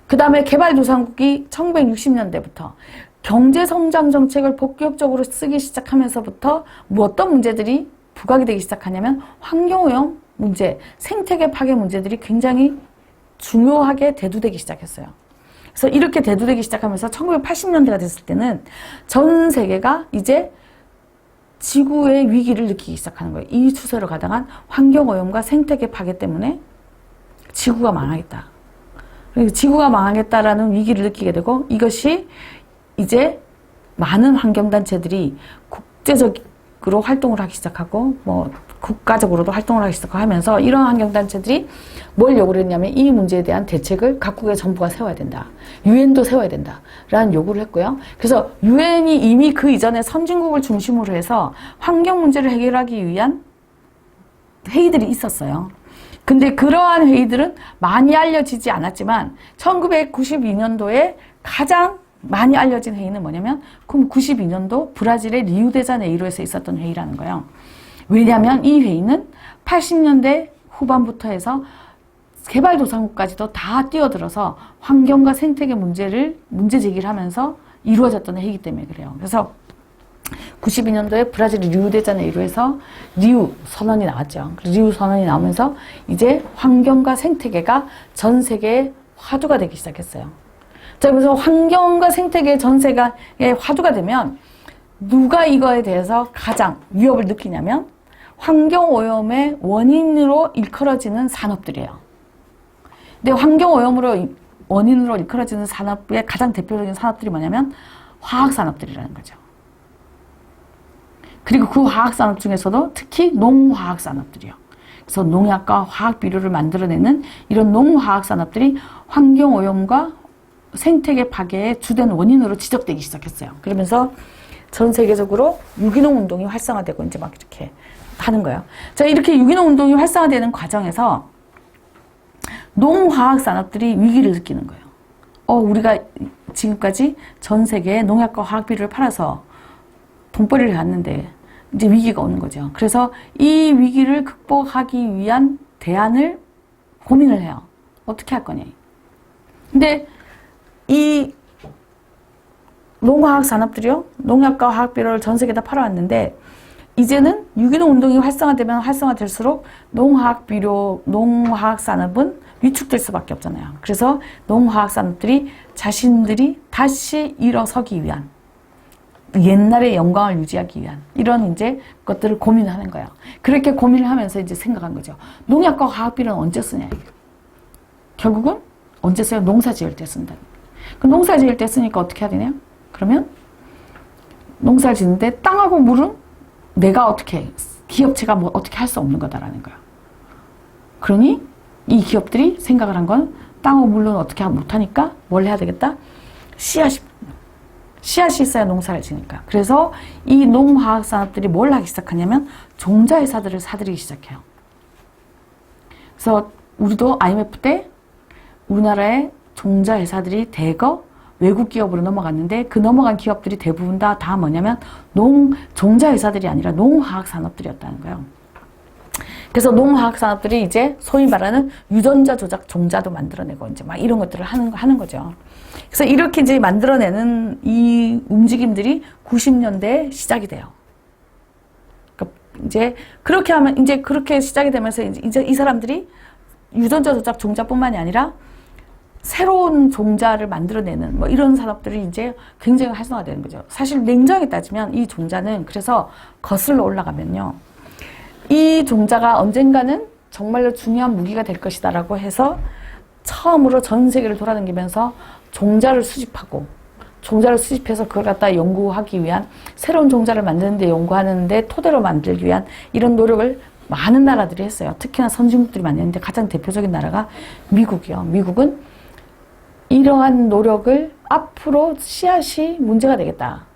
그 다음에 개발도상국이 1960년대부터 경제성장 정책을 복합적으로 쓰기 시작하면서부터 어떤 문제들이 부각이 되기 시작하냐면 환경오염 문제, 생태계 파괴 문제들이 굉장히 중요하게 대두되기 시작했어요. 그래서 이렇게 대두되기 시작하면서 1980년대가 됐을 때는 전 세계가 이제 지구의 위기를 느끼기 시작하는 거예요. 이 추세로 가다간 환경오염과 생태계 파괴 때문에 지구가 망하겠다. 지구가 망하겠다라는 위기를 느끼게 되고, 이것이 이제 많은 환경단체들이 국제적으로 활동을 하기 시작하고, 국가적으로도 활동을 하기 시작하고 하면서 이런 환경단체들이 뭘 요구를 했냐면 이 문제에 대한 대책을 각국의 정부가 세워야 된다. 유엔도 세워야 된다. 라는 요구를 했고요. 그래서 유엔이 이미 그 이전에 선진국을 중심으로 해서 환경 문제를 해결하기 위한 회의들이 있었어요. 근데 그러한 회의들은 많이 알려지지 않았지만 1992년도에 가장 많이 알려진 회의는 뭐냐면 92년도 브라질의 리우데자네이루에서 있었던 회의라는 거예요. 왜냐하면 이 회의는 80년대 후반부터 해서 개발도상국까지도 다 뛰어들어서 환경과 생태계 문제 제기를 하면서 이루어졌던 회의이기 때문에 그래요. 그래서 92년도에 브라질 리우데자네이루에서 리우 선언이 나왔죠. 리우 선언이 나오면서 이제 환경과 생태계가 전 세계의 화두가 되기 시작했어요. 자, 그래서 환경과 생태계 전 세계의 화두가 되면 누가 이거에 대해서 가장 위협을 느끼냐면 환경오염의 원인으로 일컬어지는 산업들이에요. 근데 환경오염으로 원인으로 일컬어지는 산업의 가장 대표적인 산업들이 뭐냐면 화학산업들이라는 거죠. 그리고 그 화학산업 중에서도 특히 농화학산업들이요. 그래서 농약과 화학비료를 만들어내는 이런 농화학산업들이 환경오염과 생태계 파괴의 주된 원인으로 지적되기 시작했어요. 그러면서 전 세계적으로 유기농 운동이 활성화되고 이제 막 이렇게 하는 거예요. 자, 이렇게 유기농 운동이 활성화되는 과정에서 농화학산업들이 위기를 느끼는 거예요. 우리가 지금까지 전 세계에 농약과 화학비료를 팔아서 돈벌이를 해왔는데 이제 위기가 오는 거죠. 그래서 이 위기를 극복하기 위한 대안을 고민을 해요. 어떻게 할 거냐. 근데 이 농화학 산업들이요, 농약과 화학비료를 전 세계에 다 팔아왔는데 이제는 유기농 운동이 활성화되면 활성화될수록 농화학비료, 농화학 산업은 위축될 수밖에 없잖아요. 그래서 농화학 산업들이 자신들이 다시 일어서기 위한, 옛날의 영광을 유지하기 위한 이런 이제 것들을 고민하는 거예요. 그렇게 고민을 하면서 이제 생각한 거죠. 농약과 화학비료는 언제 쓰냐. 결국은 언제 써요? 농사 지을 때 쓴다. 그 농사 지을 때 쓰니까 어떻게 해야 되냐? 그러면 농사를 짓는데 땅하고 물은 내가 어떻게, 기업체가 뭐 어떻게 할 수 없는 거다라는 거야. 그러니 이 기업들이 생각을 한 건 땅하고 물은 어떻게 못하니까 뭘 해야 되겠다? 씨앗이 있어야 농사를 지니까. 그래서 이 농화학 산업들이 뭘 하기 시작하냐면 종자회사들을 사들이기 시작해요. 그래서 우리도 IMF 때 우리나라의 종자회사들이 대거 외국 기업으로 넘어갔는데 그 넘어간 기업들이 대부분 다 뭐냐면 종자회사들이 아니라 농화학 산업들이었다는 거예요. 그래서 농화학 산업들이 이제 소위 말하는 유전자 조작 종자도 만들어내고 이제 막 이런 것들을 하는 거죠. 그래서 이렇게 이제 만들어내는 이 움직임들이 90년대에 시작이 돼요. 그러니까 이제 그렇게 하면 이제 그렇게 시작이 되면서 이제 이 사람들이 유전자 조작 종자뿐만이 아니라 새로운 종자를 만들어내는 뭐 이런 산업들이 이제 굉장히 활성화되는 거죠. 사실 냉정하게 따지면 이 종자는 그래서 거슬러 올라가면요. 이 종자가 언젠가는 정말로 중요한 무기가 될 것이다라고 해서 처음으로 전 세계를 돌아다니면서 종자를 수집해서 그걸 갖다 연구하기 위한 새로운 종자를 만드는데 연구하는데 토대로 만들기 위한 이런 노력을 많은 나라들이 했어요. 특히나 선진국들이 많이 했는데 가장 대표적인 나라가 미국이요. 미국은 이러한 노력을 앞으로 씨앗이 문제가 되겠다.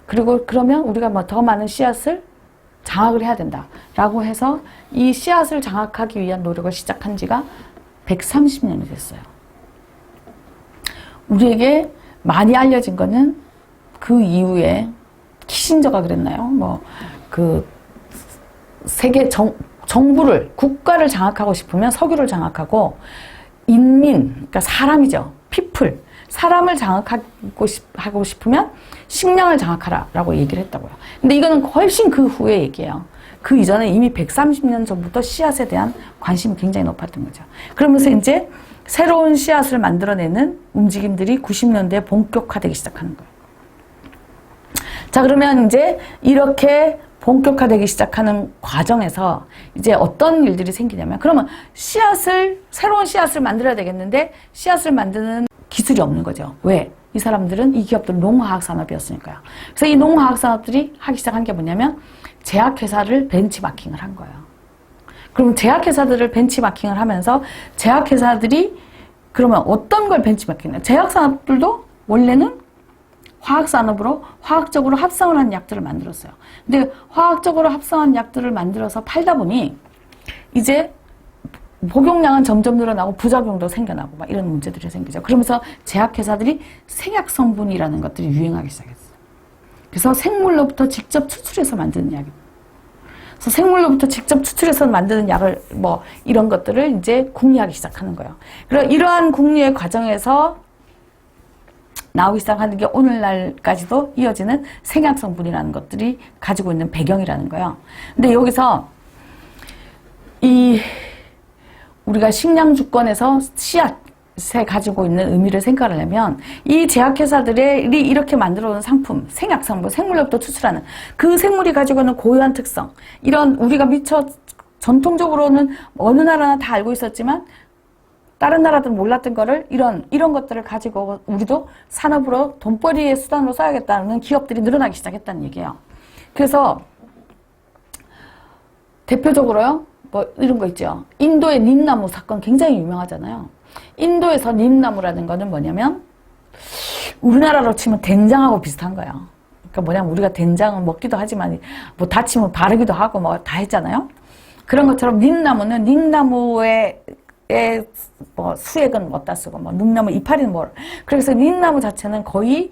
그리고 그러면 우리가 뭐 더 많은 씨앗을 장악을 해야 된다라고 해서 이 씨앗을 장악하기 위한 노력을 시작한 지가 130년이 됐어요. 우리에게 많이 알려진 거는 그 이후에 키신저가 그랬나요? 뭐 그 세계 정부를 국가를 장악하고 싶으면 석유를 장악하고 인민, 그러니까 사람이죠. people, 사람을 장악하고 싶으면 식량을 장악하라라고 얘기를 했다고요. 근데 이거는 훨씬 그 후의 얘기예요. 그 이전에 이미 130년 전부터 씨앗에 대한 관심이 굉장히 높았던 거죠. 그러면서 이제 새로운 씨앗을 만들어내는 움직임들이 90년대에 본격화되기 시작하는 거예요. 자, 그러면 이제 이렇게 본격화되기 시작하는 과정에서 이제 어떤 일들이 생기냐면, 그러면 새로운 씨앗을 만들어야 되겠는데 씨앗을 만드는 기술이 없는 거죠. 왜? 이 사람들은, 이 기업들은 농화학 산업이었으니까요. 그래서 이 농화학 산업들이 하기 시작한 게 뭐냐면 제약회사를 벤치마킹을 한 거예요. 그럼 제약회사들을 벤치마킹을 하면서 제약회사들이 그러면 어떤 걸 벤치마킹해요? 제약산업들도 원래는 화학산업으로 화학적으로 합성을 한 약들을 만들었어요. 근데 화학적으로 합성한 약들을 만들어서 팔다 보니 이제 복용량은 점점 늘어나고 부작용도 생겨나고 막 이런 문제들이 생기죠. 그러면서 제약회사들이 생약성분이라는 것들이 유행하기 시작했어요. 그래서 생물로부터 직접 추출해서 만드는 약입니다. 그래서 생물로부터 직접 추출해서 만드는 약을 뭐 이런 것들을 이제 궁리하기 시작하는 거예요. 그리고 이러한 궁리의 과정에서 나오기 시작하는 게 오늘날까지도 이어지는 생약성분이라는 것들이 가지고 있는 배경이라는 거예요. 근데 여기서 우리가 식량주권에서 씨앗에 가지고 있는 의미를 생각하려면 이 제약회사들이 이렇게 만들어온 상품, 생약성분, 생물로부터 추출하는 그 생물이 가지고 있는 고유한 특성, 이런 우리가 미처 전통적으로는 어느 나라나 다 알고 있었지만 다른 나라들은 몰랐던 거를 이런 것들을 가지고 우리도 산업으로 돈벌이의 수단으로 써야겠다는 기업들이 늘어나기 시작했다는 얘기예요. 그래서 대표적으로요, 뭐 이런 거 있죠. 인도의 닌나무 사건 굉장히 유명하잖아요. 인도에서 닌나무라는 거는 뭐냐면 우리나라로 치면 된장하고 비슷한 거예요. 그러니까 뭐냐면 우리가 된장은 먹기도 하지만 뭐 다치면 바르기도 하고 뭐 다 했잖아요. 그런 것처럼 닌나무는 닌나무의 뭐 수액은 어디다 쓰고 뭐 닌나무 이파리는 뭘. 그래서 닌나무 자체는 거의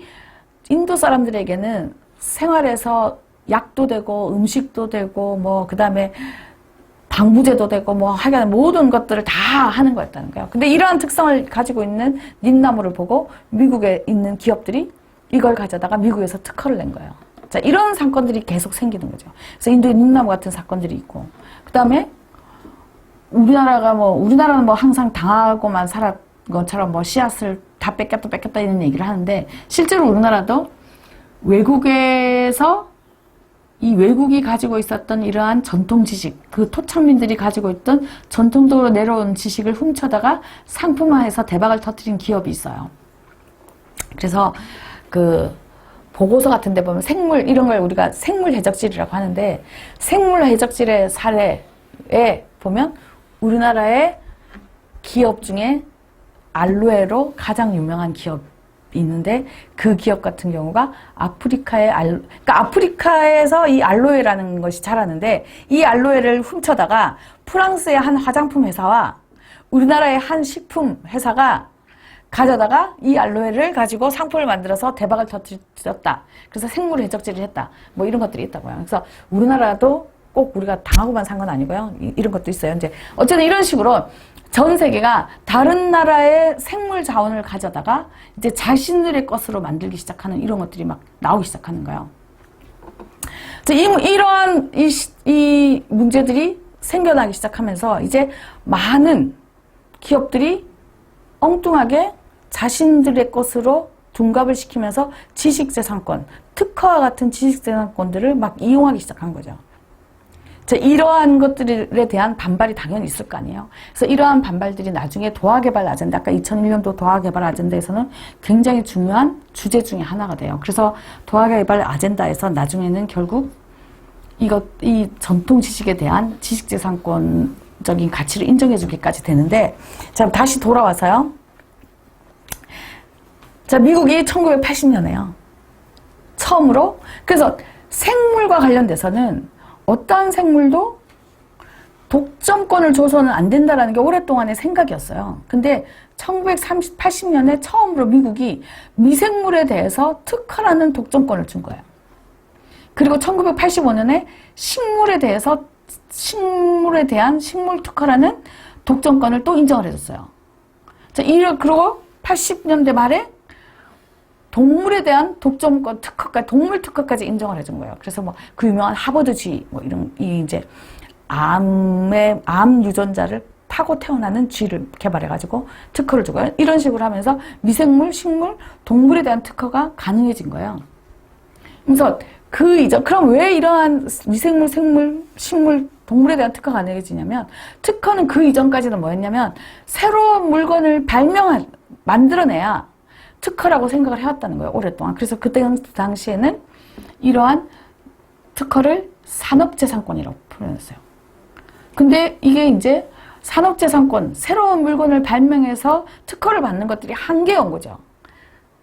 인도 사람들에게는 생활에서 약도 되고 음식도 되고 뭐 그다음에 방부제도 되고 뭐 하여간 모든 것들을 다 하는 거였다는 거예요. 근데 이러한 특성을 가지고 있는 닌나무를 보고 미국에 있는 기업들이 이걸 가져다가 미국에서 특허를 낸 거예요. 자, 이런 사건들이 계속 생기는 거죠. 그래서 인도의 닌나무 같은 사건들이 있고, 그다음에 우리나라는 뭐 항상 당하고만 살았던 것처럼 뭐 씨앗을 다 뺏겼다 이런 얘기를 하는데, 실제로 우리나라도 외국에서 이 외국이 가지고 있었던 이러한 전통 지식, 그 토착민들이 가지고 있던 전통적으로 내려온 지식을 훔쳐다가 상품화해서 대박을 터뜨린 기업이 있어요. 그래서 그 보고서 같은 데 보면 이런 걸 우리가 생물 해적질이라고 하는데, 생물 해적질의 사례에 보면 우리나라의 기업 중에 알로에로 가장 유명한 기업이 있는데, 그 기업 같은 경우가 그러니까 아프리카에서 이 알로에라는 것이 자라는데, 이 알로에를 훔쳐다가 프랑스의 한 화장품 회사와 우리나라의 한 식품 회사가 가져다가 이 알로에를 가지고 상품을 만들어서 대박을 터뜨렸다. 그래서 생물 해적질을 했다. 뭐 이런 것들이 있다고요. 그래서 우리나라도 꼭 우리가 당하고만 산 건 아니고요. 이런 것도 있어요. 이제 어쨌든 이런 식으로 전 세계가 다른 나라의 생물 자원을 가져다가 이제 자신들의 것으로 만들기 시작하는 이런 것들이 막 나오기 시작하는 거예요. 이러한 이 문제들이 생겨나기 시작하면서 이제 많은 기업들이 엉뚱하게 자신들의 것으로 둔갑을 시키면서 지식재산권, 특허와 같은 지식재산권들을 막 이용하기 시작한 거죠. 자, 이러한 것들에 대한 반발이 당연히 있을 거 아니에요. 그래서 이러한 반발들이 나중에 도화개발 아젠다, 아까 2001년도 도화개발 아젠다에서는 굉장히 중요한 주제 중에 하나가 돼요. 그래서 도화개발 아젠다에서 나중에는 결국 이 전통 지식에 대한 지식재산권적인 가치를 인정해주기까지 되는데, 자, 다시 돌아와서요. 자, 미국이 1980년에요. 처음으로. 그래서 생물과 관련돼서는 어떠한 생물도 독점권을 줘서는 안 된다라는 게 오랫동안의 생각이었어요. 근데 1980년에 처음으로 미국이 미생물에 대해서 특허라는 독점권을 준 거예요. 그리고 1985년에 식물에 대한 식물 특허라는 독점권을 또 인정을 해줬어요. 자, 그리고 80년대 말에 동물에 대한 독점권 특허까지, 동물 특허까지 인정을 해준 거예요. 그래서 뭐 그 유명한 하버드쥐, 뭐 이제 암 유전자를 타고 태어나는 쥐를 개발해가지고 특허를 주고요. 이런 식으로 하면서 미생물, 식물, 동물에 대한 특허가 가능해진 거예요. 그래서 그 이전, 그럼 왜 이러한 미생물, 생물, 식물, 동물에 대한 특허가 가능해지냐면, 특허는 그 이전까지는 뭐였냐면, 새로운 물건을 만들어내야 특허라고 생각을 해왔다는 거예요, 오랫동안. 그래서 그때 당시에는 이러한 특허를 산업재산권이라고 표현했어요. 근데 이게 이제 산업재산권, 새로운 물건을 발명해서 특허를 받는 것들이 한계가 온 거죠.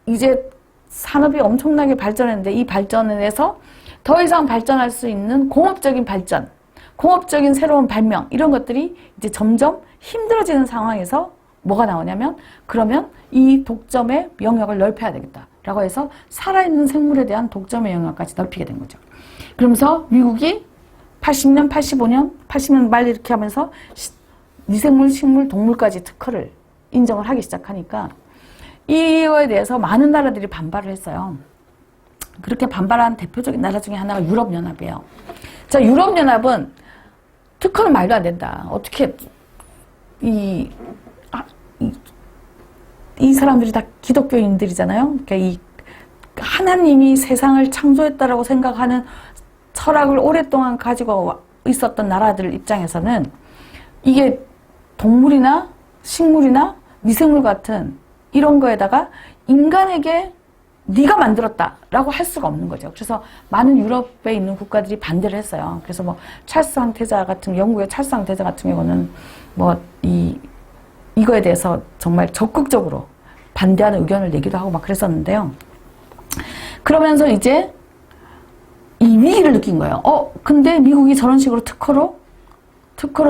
이제 산업이 엄청나게 발전했는데 이 발전에서 더 이상 발전할 수 있는 공업적인 발전, 공업적인 새로운 발명, 이런 것들이 이제 점점 힘들어지는 상황에서 뭐가 나오냐면, 그러면 이 독점의 영역을 넓혀야 되겠다라고 해서 살아있는 생물에 대한 독점의 영역까지 넓히게 된 거죠. 그러면서 미국이 80년, 85년, 80년 말 이렇게 하면서 미생물, 식물, 동물까지 특허를 인정을 하기 시작하니까 이거에 대해서 많은 나라들이 반발을 했어요. 그렇게 반발한 대표적인 나라 중에 하나가 유럽연합이에요. 자, 유럽연합은 특허는 말도 안 된다. 어떻게 이 사람들이 다 기독교인들이잖아요. 그러니까 이 하나님이 세상을 창조했다라고 생각하는 철학을 오랫동안 가지고 있었던 나라들 입장에서는 이게 동물이나 식물이나 미생물 같은 이런 거에다가 인간에게 네가 만들었다라고 할 수가 없는 거죠. 그래서 많은 유럽에 있는 국가들이 반대를 했어요. 그래서 뭐 찰스 황태자 같은, 영국의 찰스 황태자 같은 경우는 뭐 이거에 대해서 정말 적극적으로 반대하는 의견을 내기도 하고 막 그랬었는데요. 그러면서 이제 이 위기를 느낀 거예요. 근데 미국이 저런 식으로 특허로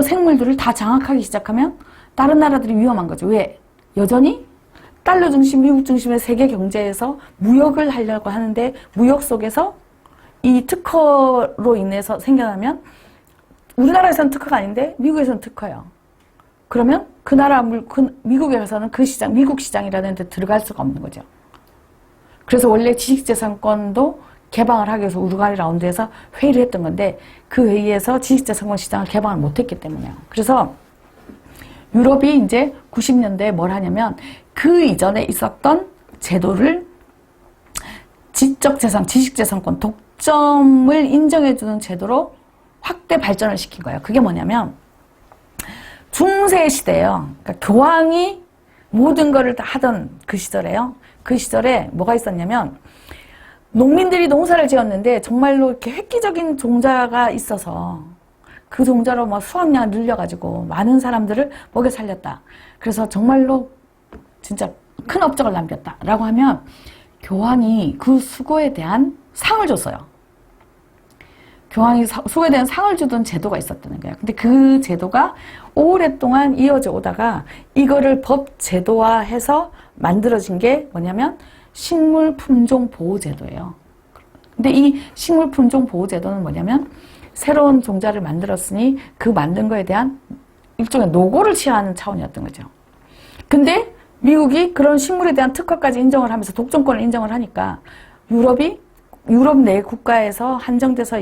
생물들을 다 장악하기 시작하면 다른 나라들이 위험한 거죠. 왜? 여전히 달러 중심, 미국 중심의 세계 경제에서 무역을 하려고 하는데, 무역 속에서 이 특허로 인해서 생겨나면, 우리나라에서는 특허가 아닌데 미국에서는 특허예요. 그러면 그 나라 미국에서는 그 시장, 미국 시장이라는 데 들어갈 수가 없는 거죠. 그래서 원래 지식재산권도 개방을 하기 위해서 우루과이 라운드에서 회의를 했던 건데, 그 회의에서 지식재산권 시장을 개방을 못했기 때문에요. 그래서 유럽이 이제 90년대에 뭘 하냐면, 그 이전에 있었던 제도를 지적재산, 지식재산권, 독점을 인정해주는 제도로 확대 발전을 시킨 거예요. 그게 뭐냐면, 중세 시대예요. 그러니까 교황이 모든 거를 다 하던 그 시절에요. 그 시절에 뭐가 있었냐면, 농민들이 농사를 지었는데 정말로 이렇게 획기적인 종자가 있어서 그 종자로 뭐 수확량을 늘려가지고 많은 사람들을 먹여 살렸다. 그래서 정말로 진짜 큰 업적을 남겼다라고 하면 교황이 그 수고에 대한 상을 줬어요. 교황이 수고에 대한 상을 주던 제도가 있었다는 거예요. 근데 그 제도가 오랫동안 이어져 오다가 이거를 법 제도화해서 만들어진 게 뭐냐면 식물 품종 보호 제도예요. 근데 이 식물 품종 보호 제도는 뭐냐면 새로운 종자를 만들었으니 그 만든 거에 대한 일종의 노고를 취하는 차원이었던 거죠. 근데 미국이 그런 식물에 대한 특허까지 인정을 하면서 독점권을 인정을 하니까 유럽 내 국가에서 한정돼서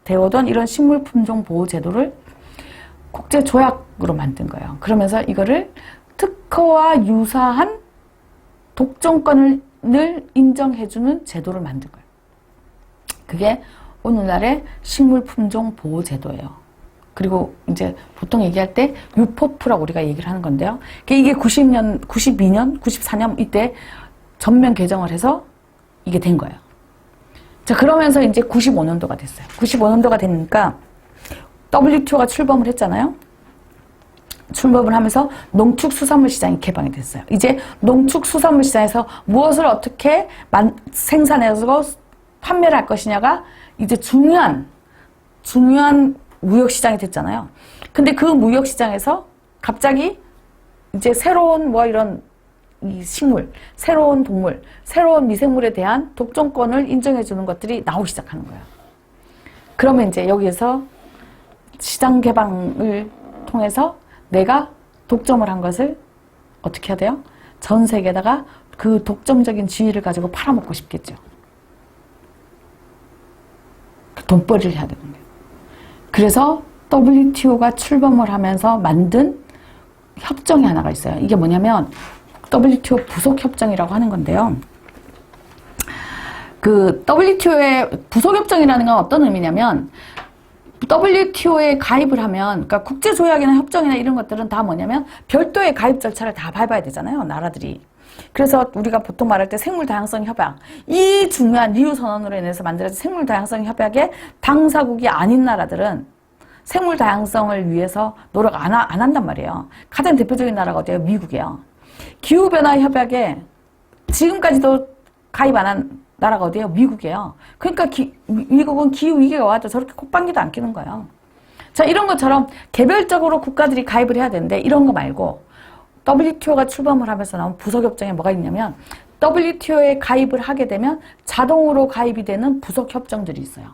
되어던 이런 식물 품종 보호 제도를 국제 조약으로 만든 거예요. 그러면서 이거를 특허와 유사한 독점권을 인정해주는 제도를 만든 거예요. 그게 오늘날의 식물품종보호제도예요. 그리고 이제 보통 얘기할 때 유포프라고 우리가 얘기를 하는 건데요. 이게 90년, 92년, 94년 이때 전면 개정을 해서 이게 된 거예요. 자, 그러면서 이제 95년도가 됐어요. 95년도가 되니까 WTO가 출범을 했잖아요. 출범을 하면서 농축수산물 시장이 개방이 됐어요. 이제 농축수산물 시장에서 무엇을 어떻게 생산해서 판매를 할 것이냐가 이제 중요한 무역시장이 됐잖아요. 근데 그 무역시장에서 갑자기 이제 새로운 뭐 이런 이 식물, 새로운 동물, 새로운 미생물에 대한 독점권을 인정해주는 것들이 나오기 시작하는 거예요. 그러면 이제 여기에서 시장 개방을 통해서 내가 독점을 한 것을 어떻게 해야 돼요? 전 세계에다가 그 독점적인 지위를 가지고 팔아먹고 싶겠죠. 돈벌이를 해야 되는 거예요. 그래서 WTO가 출범을 하면서 만든 협정이 하나가 있어요. 이게 뭐냐면 WTO 부속협정이라고 하는 건데요. 그 WTO의 부속협정이라는 건 어떤 의미냐면 WTO에 가입을 하면, 그러니까 국제조약이나 협정이나 이런 것들은 다 뭐냐면 별도의 가입 절차를 다 밟아야 되잖아요, 나라들이. 그래서 우리가 보통 말할 때 생물다양성 협약, 이 중요한 리우 선언으로 인해서 만들어진 생물다양성 협약의 당사국이 아닌 나라들은 생물다양성을 위해서 노력 안 한단 말이에요. 가장 대표적인 나라가 어디예요? 미국이에요. 기후변화 협약에 지금까지도 가입 안 한 나라가 어디예요? 미국이에요. 그러니까 미국은 기후위기가 와도 저렇게 콧방귀도 안 끼는 거예요. 자, 이런 것처럼 개별적으로 국가들이 가입을 해야 되는데 이런 거 말고 WTO가 출범을 하면서 나온 부속협정에 뭐가 있냐면 WTO에 가입을 하게 되면 자동으로 가입이 되는 부속협정들이 있어요.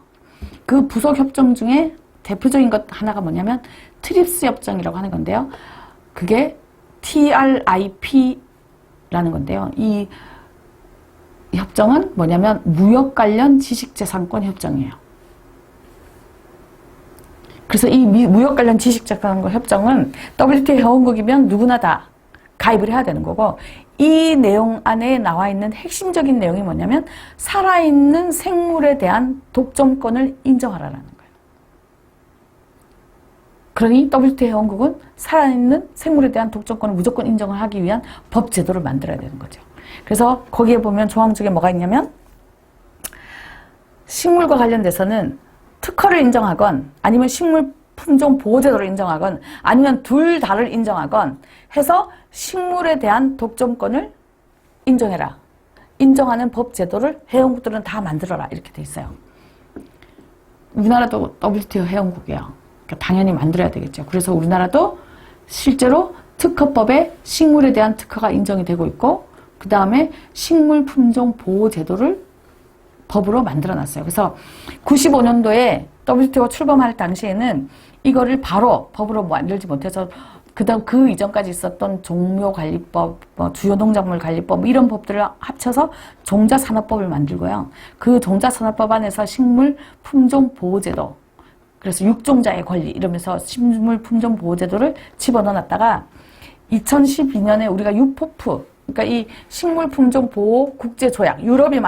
그 부속협정 중에 대표적인 것 하나가 뭐냐면 트립스 협정이라고 하는 건데요. 그게 TRIP라는 건데요. 이 협정은 뭐냐면 무역 관련 지식재산권 협정이에요. 그래서 이 무역 관련 지식재산권 협정은 WTO 회원국이면 누구나 다 가입을 해야 되는 거고, 이 내용 안에 나와 있는 핵심적인 내용이 뭐냐면 살아있는 생물에 대한 독점권을 인정하라는 거예요. 그러니 WTO 회원국은 살아있는 생물에 대한 독점권을 무조건 인정을 하기 위한 법 제도를 만들어야 되는 거죠. 그래서 거기에 보면 조항 중에 뭐가 있냐면 식물과 관련돼서는 특허를 인정하건 아니면 식물 품종 보호제도를 인정하건 아니면 둘 다를 인정하건 해서 식물에 대한 독점권을 인정해라. 인정하는 법 제도를 회원국들은 다 만들어라. 이렇게 돼 있어요. 우리나라도 WTO 회원국이에요. 그러니까 당연히 만들어야 되겠죠. 그래서 우리나라도 실제로 특허법에 식물에 대한 특허가 인정이 되고 있고, 그 다음에 식물 품종 보호 제도를 법으로 만들어 놨어요. 그래서 95년도에 WTO가 출범할 당시에는 이거를 바로 법으로 만들지 못해서 그다음 그 이전까지 있었던 종묘관리법, 주요농작물관리법 이런 법들을 합쳐서 종자산업법을 만들고요. 그 종자산업법 안에서 식물 품종 보호제도, 그래서 육종자의 권리 이러면서 식물 품종 보호제도를 집어넣어놨다가 2012년에 우리가 유포프, 그러니까 이 식물 품종 보호 국제 조약, 유럽이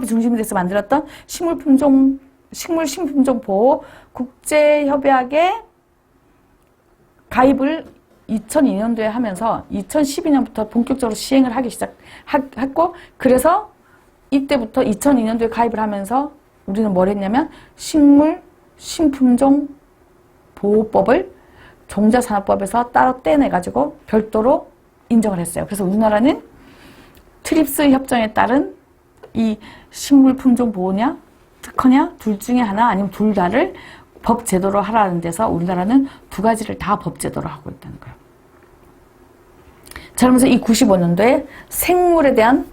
중심이 돼서 만들었던 식물 품종 보호 국제 협약에 가입을 2002년도에 하면서 2012년부터 본격적으로 시행을 하기 시작했고, 그래서 이때부터 2002년도에 가입을 하면서 우리는 뭘 했냐면 식물 신품종 보호법을 종자산업법에서 따로 떼내가지고 별도로 인정을 했어요. 그래서 우리나라는 트립스 협정에 따른 이 식물 품종 보호냐 특허냐 둘 중에 하나 아니면 둘 다를 법 제도로 하라는 데서 우리나라는 두 가지를 다 법 제도로 하고 있다는 거예요. 자, 그러면서 이 95년도에 생물에 대한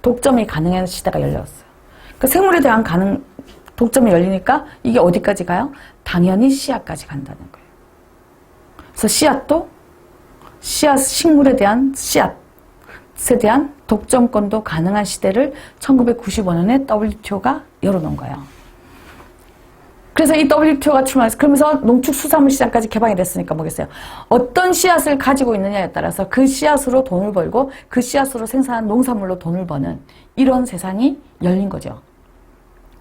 독점이 가능한 시대가 열렸어요. 그 생물에 대한 독점이 열리니까 이게 어디까지 가요? 당연히 씨앗까지 간다는 거예요. 그래서 식물에 대한 씨앗에 대한 독점권도 가능한 시대를 1995년에 WTO가 열어놓은 거예요. 그래서 이 WTO가 출마해서 그러면서 농축수산물시장까지 개방이 됐으니까 뭐겠어요? 어떤 씨앗을 가지고 있느냐에 따라서 그 씨앗으로 돈을 벌고 그 씨앗으로 생산한 농산물로 돈을 버는 이런 세상이 열린 거죠.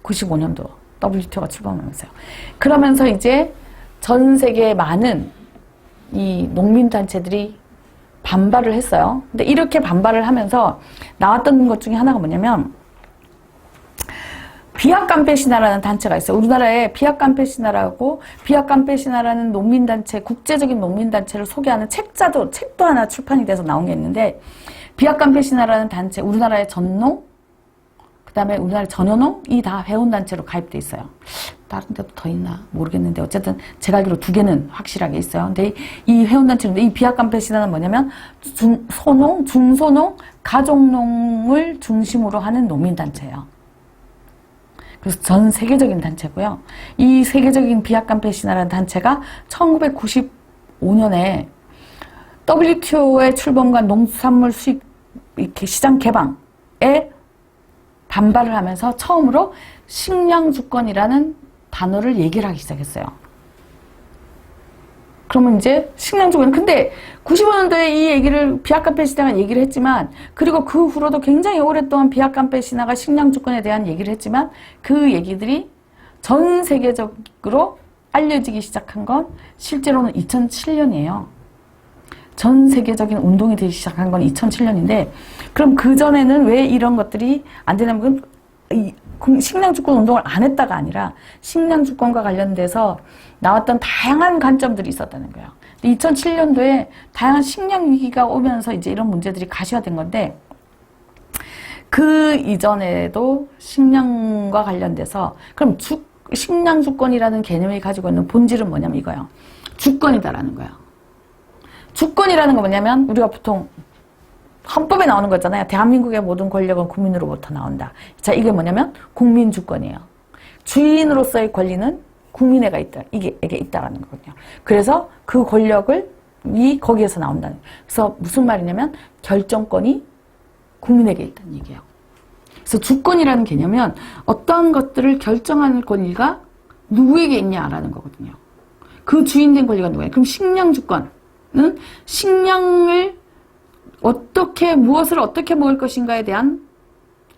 95년도 WTO가 출범하면서요. 그러면서 이제 전 세계의 많은 이 농민단체들이 반발을 했어요. 근데 이렇게 반발을 하면서 나왔던 것 중에 하나가 뭐냐면 비약간페시나라는 단체가 있어요. 우리나라에 비약간페시나라고 비약간페시나라는 농민단체, 국제적인 농민단체를 소개하는 책도 하나 출판이 돼서 나온 게 있는데 비약간페시나라는 단체, 우리나라의 전농, 그 다음에 우리나라 전현농이 다 회원단체로 가입돼 있어요. 다른 데도 더 있나 모르겠는데 어쨌든 제가 알기로 2개는 확실하게 있어요. 근데 이 회원단체인데 이 비약간페시나는 뭐냐면 소농, 중소농, 가족농을 중심으로 하는 농민단체예요. 그래서 전 세계적인 단체고요. 이 세계적인 비약간페시나라는 단체가 1995년에 WTO의 출범과 농수산물 수입 이렇게 시장 개방에 반발을 하면서 처음으로 식량주권이라는 단어를 얘기를 하기 시작했어요. 그러면 이제 식량주권, 근데 95년도에 이 얘기를 비약간페시나가 얘기를 했지만, 그리고 그 후로도 굉장히 오랫동안 비약간페시나가 식량주권에 대한 얘기를 했지만 그 얘기들이 전 세계적으로 알려지기 시작한 건 실제로는 2007년이에요. 전 세계적인 운동이 되기 시작한 건 2007년인데 그럼 그전에는 왜 이런 것들이 안 되냐면 식량주권 운동을 안 했다가 아니라 식량주권과 관련돼서 나왔던 다양한 관점들이 있었다는 거예요. 2007년도에 다양한 식량 위기가 오면서 이제 이런 문제들이 가시화된 건데 그 이전에도 식량과 관련돼서 그럼 식량주권이라는 개념이 가지고 있는 본질은 뭐냐면 이거예요. 주권이다라는 거예요. 주권이라는 건 뭐냐면 우리가 보통 헌법에 나오는 거잖아요. 대한민국의 모든 권력은 국민으로부터 나온다. 자, 이게 뭐냐면 국민주권이에요. 주인으로서의 권리는 국민에게 있다. 이게 있다라는 거거든요. 그래서 그 권력을 거기에서 나온다는 거예요. 그래서 무슨 말이냐면 결정권이 국민에게 있다는 얘기예요. 그래서 주권이라는 개념은 어떤 것들을 결정하는 권리가 누구에게 있냐라는 거거든요. 그 주인된 권리가 누구예요? 그럼 식량주권. 는 식량을 무엇을 어떻게 먹을 것인가에 대한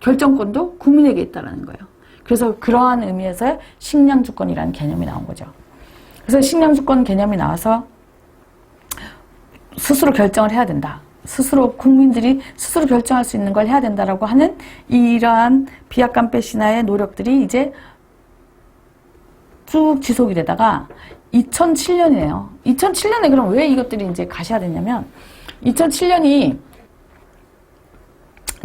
결정권도 국민에게 있다는 거예요. 그래서 그러한 의미에서 식량주권이라는 개념이 나온 거죠. 그래서 식량주권 개념이 나와서 스스로 결정을 해야 된다. 국민들이 스스로 결정할 수 있는 걸 해야 된다라고 하는 이러한 비약간페시나의 노력들이 이제 쭉 지속이 되다가 2007년이에요. 2007년에 그럼 왜 이것들이 이제 가시화됐냐면 2007년이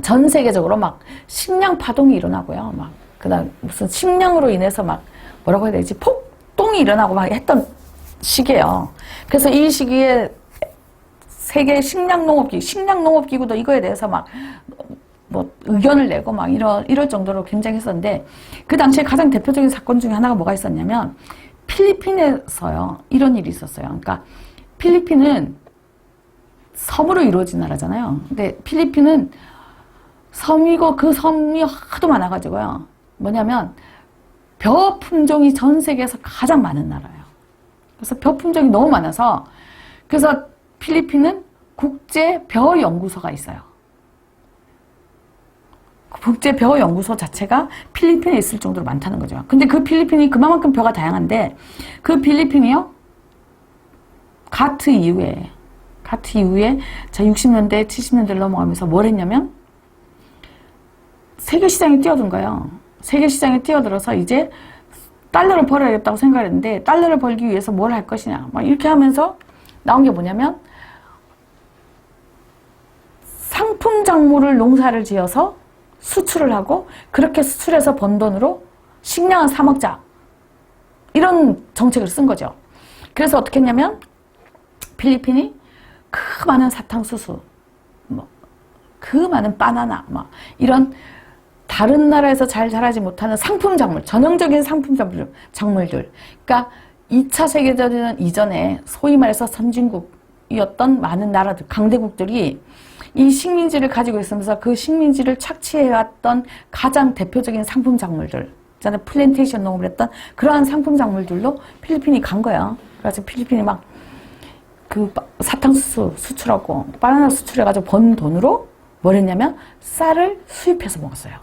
전 세계적으로 막 식량 파동이 일어나고요. 막 그다음 무슨 식량으로 인해서 막 뭐라고 해야 되지? 폭동이 일어나고 막 했던 시기예요. 그래서 이 시기에 세계 식량농업기구도 이거에 대해서 막 뭐 의견을 내고 막 이럴 정도로 굉장히 했었는데 그 당시에 가장 대표적인 사건 중에 하나가 뭐가 있었냐면 필리핀에서요. 이런 일이 있었어요. 그러니까 필리핀은 섬으로 이루어진 나라잖아요. 근데 필리핀은 섬이고 그 섬이 하도 많아가지고요. 뭐냐면 벼 품종이 전 세계에서 가장 많은 나라예요. 그래서 벼 품종이 너무 많아서 그래서 필리핀은 국제 벼 연구소가 있어요. 국제 벼 연구소 자체가 필리핀에 있을 정도로 많다는 거죠. 근데 그 필리핀이 그만큼 벼가 다양한데 그 필리핀이요. 가트 이후에 자 60년대 70년대를 넘어가면서 뭘 했냐면 세계 시장에 뛰어든 거예요. 세계 시장에 뛰어들어서 이제 달러를 벌어야겠다고 생각했는데 달러를 벌기 위해서 뭘 할 것이냐 막 이렇게 하면서 나온 게 뭐냐면 상품 작물을 농사를 지어서 수출을 하고 그렇게 수출해서 번 돈으로 식량을 사 먹자 이런 정책을 쓴 거죠. 그래서 어떻게 했냐면 필리핀이 그 많은 사탕수수 그 많은 바나나 이런 다른 나라에서 잘 자라지 못하는 상품 작물, 전형적인 상품 작물들 그러니까 2차 세계대전 이전에 소위 말해서 선진국이었던 많은 나라들, 강대국들이 이 식민지를 가지고 있으면서 그 식민지를 착취해왔던 가장 대표적인 상품 작물들 전에 플랜테이션 농업을 했던 그러한 상품 작물들로 필리핀이 간 거야. 그래서 필리핀이 막 그 사탕수수 수출하고 바나나 수출해가지고 번 돈으로 뭘 했냐면 쌀을 수입해서 먹었어요.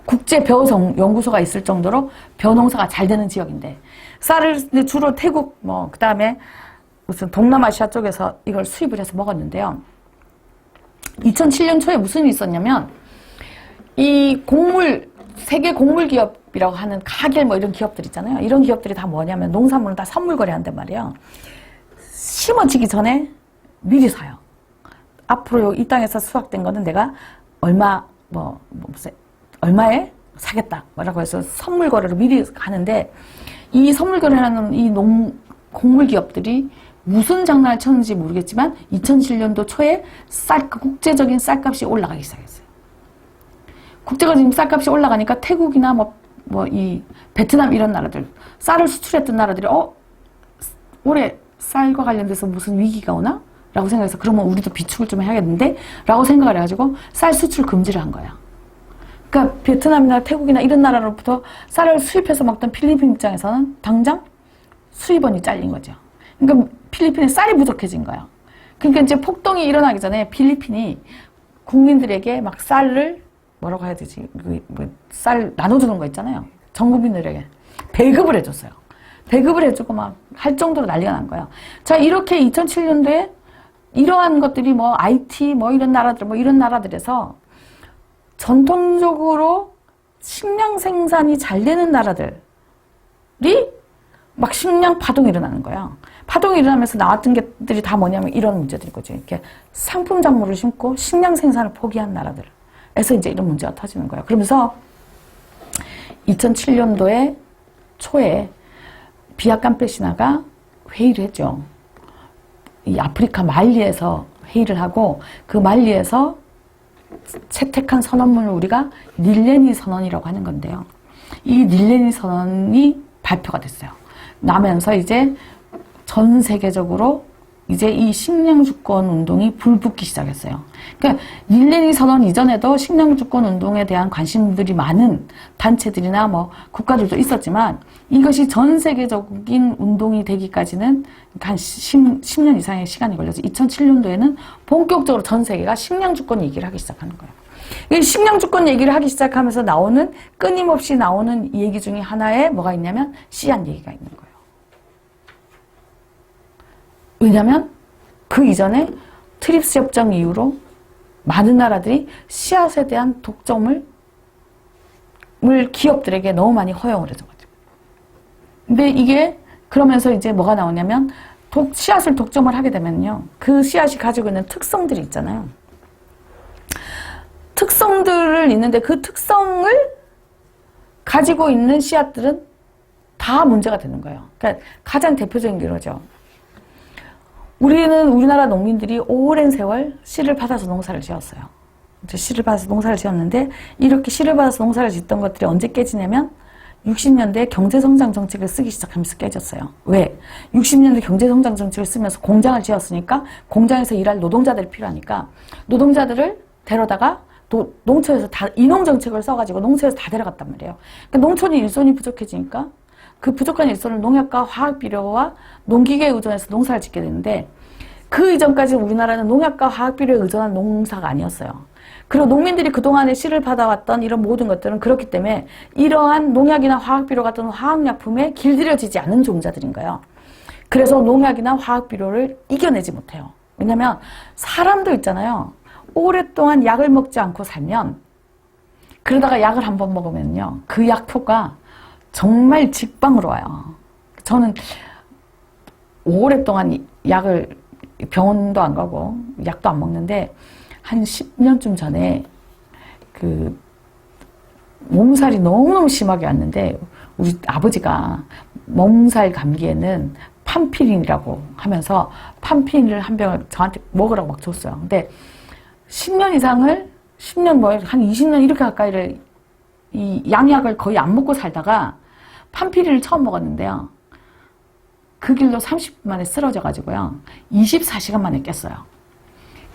국제 벼 연구소가 있을 정도로 벼 농사가 잘 되는 지역인데 쌀을 주로 태국 뭐 그다음에 무슨 동남아시아 쪽에서 이걸 수입을 해서 먹었는데요. 2007년 초에 무슨 일이 있었냐면 이 세계 곡물 기업이라고 하는 카겔 뭐 이런 기업들 있잖아요. 이런 기업들이 다 뭐냐면 농산물은 다 선물 거래한단 말이에요. 심어지기 전에 미리 사요. 앞으로 이 땅에서 수확된 거는 내가 얼마에 사겠다. 뭐라고 해서 선물 거래로 미리 하는데 이 선물 거래하는 이 곡물 기업들이 무슨 장난을 쳤는지 모르겠지만 2007년도 초에 국제적인 쌀값이 올라가기 시작했어요. 국제적인 쌀값이 올라가니까 태국이나 이 베트남 이런 나라들, 쌀을 수출했던 나라들이 올해 쌀과 관련돼서 무슨 위기가 오나? 라고 생각해서 그러면 우리도 비축을 좀 해야겠는데? 라고 생각을 해가지고 쌀 수출 금지를 한 거야. 그러니까 베트남이나 태국이나 이런 나라로부터 쌀을 수입해서 먹던 필리핀 입장에서는 당장 수입원이 잘린 거죠. 그러니까 필리핀에 쌀이 부족해진 거야. 그러니까 이제 폭동이 일어나기 전에 필리핀이 국민들에게 막 쌀을 뭐라고 해야 되지? 쌀 나눠주는 거 있잖아요. 전 국민들에게 배급을 해줬어요. 배급을 해주고 막 할 정도로 난리가 난 거예요. 자, 이렇게 2007년도에 이러한 것들이 IT 이런 나라들에서 전통적으로 식량 생산이 잘 되는 나라들이 막 식량 파동이 일어나는 거야. 파동이 일어나면서 나왔던 것들이 다 뭐냐면 이런 문제들인 거죠. 이렇게 상품 작물을 심고 식량 생산을 포기한 나라들에서 이제 이런 문제가 터지는 거예요. 그러면서 2007년도에 초에 비아캄페시나가 회의를 했죠. 이 아프리카 말리에서 회의를 하고 그 말리에서 채택한 선언문을 우리가 닐레니 선언이라고 하는 건데요. 이 닐레니 선언이 발표가 됐어요. 나면서 이제 전 세계적으로 이제 이 식량주권 운동이 불붙기 시작했어요. 그러니까 닐레니 선언 이전에도 식량주권 운동에 대한 관심들이 많은 단체들이나 국가들도 있었지만 이것이 전 세계적인 운동이 되기까지는 한 10년 이상의 시간이 걸려서 2007년도에는 본격적으로 전 세계가 식량주권 얘기를 하기 시작하는 거예요. 이 식량주권 얘기를 하기 시작하면서 끊임없이 나오는 얘기 중에 하나에 뭐가 있냐면 씨앗 얘기가 있는 거예요. 왜냐면 그 이전에 트립스 협정 이후로 많은 나라들이 씨앗에 대한 독점을 기업들에게 너무 많이 허용을 해줘가지고. 근데 이게 그러면서 이제 뭐가 나오냐면 씨앗을 독점을 하게 되면요. 그 씨앗이 가지고 있는 특성들이 있잖아요. 특성들을 있는데 그 특성을 가지고 있는 씨앗들은 다 문제가 되는 거예요. 그러니까 가장 대표적인 게 이러죠. 우리나라 농민들이 오랜 세월 씨를 받아서 농사를 지었어요. 씨를 받아서 농사를 지었는데 이렇게 씨를 받아서 농사를 짓던 것들이 언제 깨지냐면 60년대 경제성장 정책을 쓰기 시작하면서 깨졌어요. 왜? 60년대 경제성장 정책을 쓰면서 공장을 지었으니까 공장에서 일할 노동자들이 필요하니까 노동자들을 데려다가 농촌에서 다 인농정책을 써가지고 농촌에서 다 데려갔단 말이에요. 그러니까 농촌이 일손이 부족해지니까 그 부족한 일손을 농약과 화학비료와 농기계에 의존해서 농사를 짓게 되는데 그 이전까지 우리나라는 농약과 화학비료에 의존한 농사가 아니었어요. 그리고 농민들이 그동안에 씨를 받아왔던 이런 모든 것들은 그렇기 때문에 이러한 농약이나 화학비료 같은 화학약품에 길들여지지 않은 종자들인 거예요. 그래서 농약이나 화학비료를 이겨내지 못해요. 왜냐면 사람도 있잖아요. 오랫동안 약을 먹지 않고 살면 그러다가 약을 한번 먹으면요. 그 약효가 정말 직방으로 와요. 저는 오랫동안 병원도 안 가고 약도 안 먹는데 한 10년쯤 전에 그 몸살이 너무너무 심하게 왔는데 우리 아버지가 몸살 감기에는 판피린이라고 하면서 판피린을 한 병을 저한테 먹으라고 막 줬어요. 근데 10년 이상을 10년 한 20년 이렇게 가까이를 이 양약을 거의 안 먹고 살다가 판피린을 처음 먹었는데요. 그 길로 30분 만에 쓰러져가지고요. 24시간 만에 깼어요.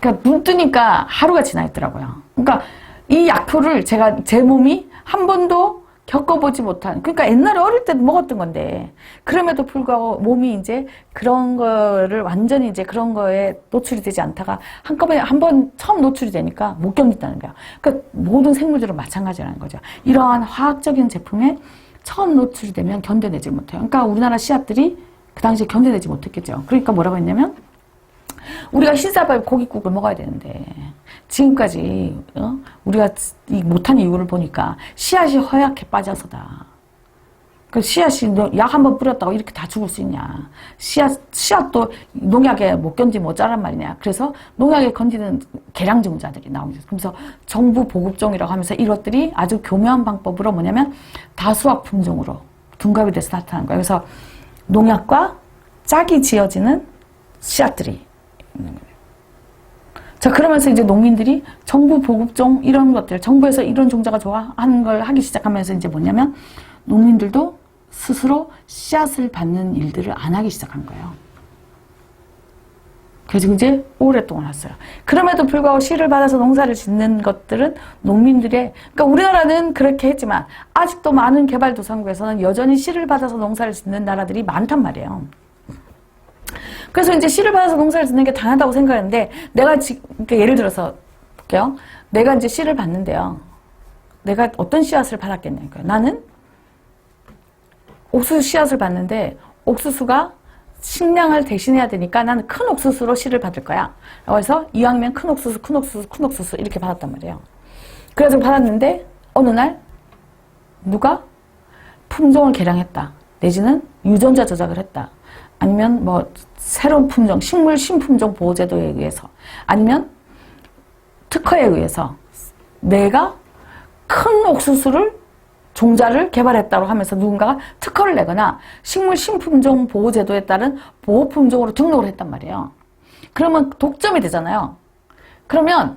그러니까 눈 뜨니까 하루가 지나 있더라고요. 그러니까 이 약효를 제 몸이 한 번도 겪어보지 못한, 그러니까 옛날에 어릴 때도 먹었던 건데, 그럼에도 불구하고 몸이 이제 그런 거를 완전히 이제 그런 거에 노출이 되지 않다가 한꺼번에 한 번 처음 노출이 되니까 못 견딘다는 거야. 그러니까 모든 생물들은 마찬가지라는 거죠. 이러한 화학적인 제품에 처음 노출이 되면 견뎌내지 못해요. 그러니까 우리나라 씨앗들이 그 당시에 견뎌내지 못했겠죠. 그러니까 뭐라고 했냐면, 우리가 흰쌀밥 고깃국을 먹어야 되는데 지금까지 우리가 못한 이유를 보니까 씨앗이 허약해 빠져서다. 그 씨앗이 약 한번 뿌렸다고 이렇게 다 죽을 수 있냐. 씨앗도 농약에 못 견디면 어쩌란 말이냐. 그래서 농약에 견디는 계량종자들이 나옵니다. 그래서 정부 보급종이라고 하면서 이것들이 아주 교묘한 방법으로 뭐냐면 다수학 품종으로 둔갑이 돼서 나타난 거예요. 그래서 농약과 짝이 지어지는 씨앗들이 있는 거예요. 자, 그러면서 이제 농민들이 정부 보급종 이런 것들, 정부에서 이런 종자가 좋아 하는 걸 하기 시작하면서 이제 뭐냐면 농민들도 스스로 씨앗을 받는 일들을 안 하기 시작한 거예요. 그래서 이제 오랫동안 했어요. 그럼에도 불구하고 씨를 받아서 농사를 짓는 것들은 농민들의, 그러니까 우리나라는 그렇게 했지만 아직도 많은 개발도상국에서는 여전히 씨를 받아서 농사를 짓는 나라들이 많단 말이에요. 그래서 이제 씨를 받아서 농사를 짓는 게 당연하다고 생각하는데, 내가 지금, 그러니까 예를 들어서 볼게요. 내가 이제 씨를 받는데요. 내가 어떤 씨앗을 받았겠냐고요. 나는 옥수수 씨앗을 받는데, 옥수수가 식량을 대신해야 되니까 나는 큰 옥수수로 씨를 받을 거야. 그래서 이왕이면 큰 옥수수, 큰 옥수수, 큰 옥수수 이렇게 받았단 말이에요. 그래서 받았는데, 어느 날 누가 품종을 개량했다. 내지는 유전자 조작을 했다. 아니면 뭐 새로운 품종, 식물 신품종 보호제도에 의해서, 아니면 특허에 의해서 내가 큰 옥수수를 종자를 개발했다고 하면서 누군가가 특허를 내거나 식물 신품종 보호제도에 따른 보호품종으로 등록을 했단 말이에요. 그러면 독점이 되잖아요. 그러면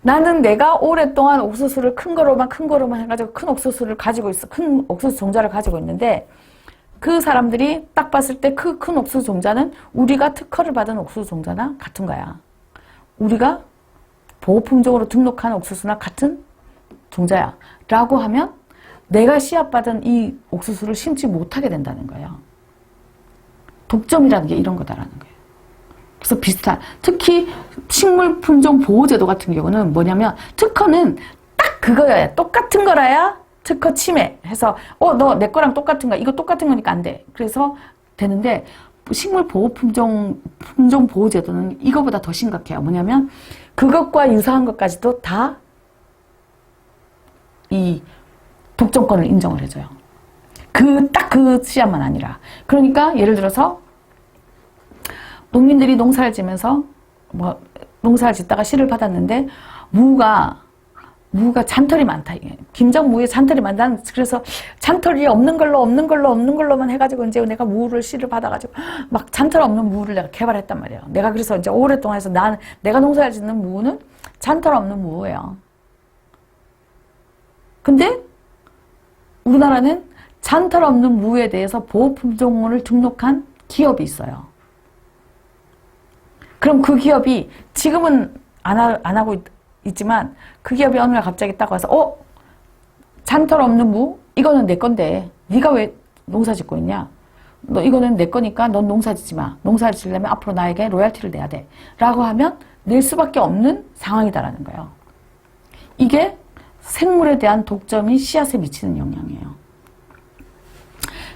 나는 내가 오랫동안 옥수수를 큰 거로만 해가지고 큰 옥수수를 가지고 있어. 큰 옥수수 종자를 가지고 있는데, 그 사람들이 딱 봤을 때 그 큰 옥수수 종자는 우리가 특허를 받은 옥수수 종자나 같은 거야. 우리가 보호품종으로 등록한 옥수수나 같은 종자야. 라고 하면 내가 씨앗받은 이 옥수수를 심지 못하게 된다는 거예요. 독점이라는 게 이런 거다라는 거예요. 그래서 비슷한, 특히 식물 품종 보호제도 같은 경우는 뭐냐면 특허는 딱 그거야. 똑같은 거라야 특허 침해해서 너 내 거랑 똑같은 거야. 이거 똑같은 거니까 안 돼. 그래서 되는데 식물 보호 품종 보호 제도는 이거보다 더 심각해요. 뭐냐면 그것과 유사한 것까지도 다 이 독점권을 인정을 해줘요. 딱 그 씨앗만 아니라. 그러니까 예를 들어서 농민들이 농사를 지면서 뭐 농사를 짓다가 씨를 받았는데 무가 잔털이 많다. 김정무에 잔털이 많다. 그래서 잔털이 없는 걸로만 해가지고 이제 내가 무를 씨를 받아가지고 막 잔털 없는 무를 내가 개발했단 말이에요. 내가 그래서 이제 오랫동안 해서 내가 농사를 짓는 무는 잔털 없는 무예요. 근데 우리나라는 잔털 없는 무에 대해서 보호품종을 등록한 기업이 있어요. 그럼 그 기업이 지금은 안 하고 있지만 그 기업이 어느 날 갑자기 딱 와서 잔털 없는 무? 이거는 내 건데 네가 왜 농사 짓고 있냐? 너 이거는 내 거니까 넌 농사 짓지 마. 농사를 지려면 앞으로 나에게 로얄티를 내야 돼. 라고 하면 낼 수밖에 없는 상황이다라는 거예요. 이게 생물에 대한 독점이 씨앗에 미치는 영향이에요.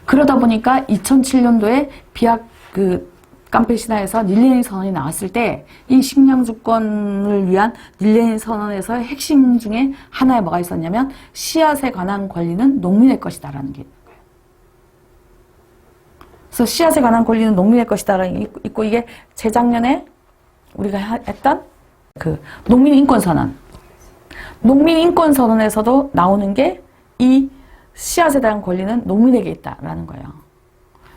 그러다 보니까 2007년도에 비약 캄페 신화에서 닐레니 선언이 나왔을 때 이 식량 주권을 위한 닐레니 선언에서의 핵심 중에 하나에 뭐가 있었냐면 씨앗에 관한 권리는 농민의 것이다라는 게 있고요. 그래서 씨앗에 관한 권리는 농민의 것이다라는 게 있고, 이게 재작년에 우리가 했던 농민인권선언에서도 나오는 게 이 씨앗에 대한 권리는 농민에게 있다라는 거예요.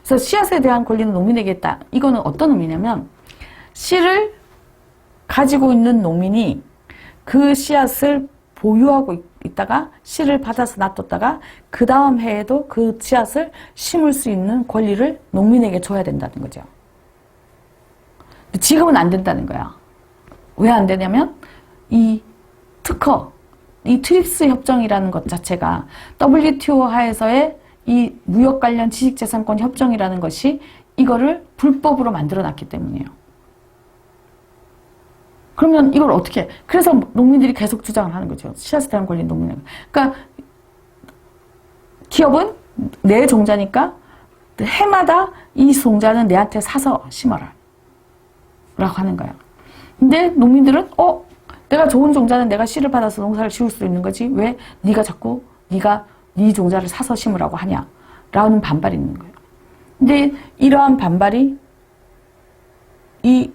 그래서 씨앗에 대한 권리는 농민에게 있다. 이거는 어떤 의미냐면 씨를 가지고 있는 농민이 그 씨앗을 보유하고 있다가 씨를 받아서 놔뒀다가 그 다음 해에도 그 씨앗을 심을 수 있는 권리를 농민에게 줘야 된다는 거죠. 지금은 안 된다는 거야. 왜 안 되냐면 이 특허, 이 트립스 협정이라는 것 자체가 WTO 하에서의 이 무역 관련 지식재산권 협정이라는 것이 이거를 불법으로 만들어 놨기 때문이에요. 그러면 이걸 어떻게 해? 그래서 농민들이 계속 주장을 하는 거죠. 씨앗에 대한 권리 농민에게. 그러니까 기업은 내 종자니까 해마다 이 종자는 내한테 사서 심어라 라고 하는 거예요. 근데 농민들은 내가 좋은 종자는 내가 씨를 받아서 농사를 지을 수 있는 거지 왜 네가 자꾸 네가 네 종자를 사서 심으라고 하냐 라는 반발이 있는 거예요. 근데 이러한 반발이 이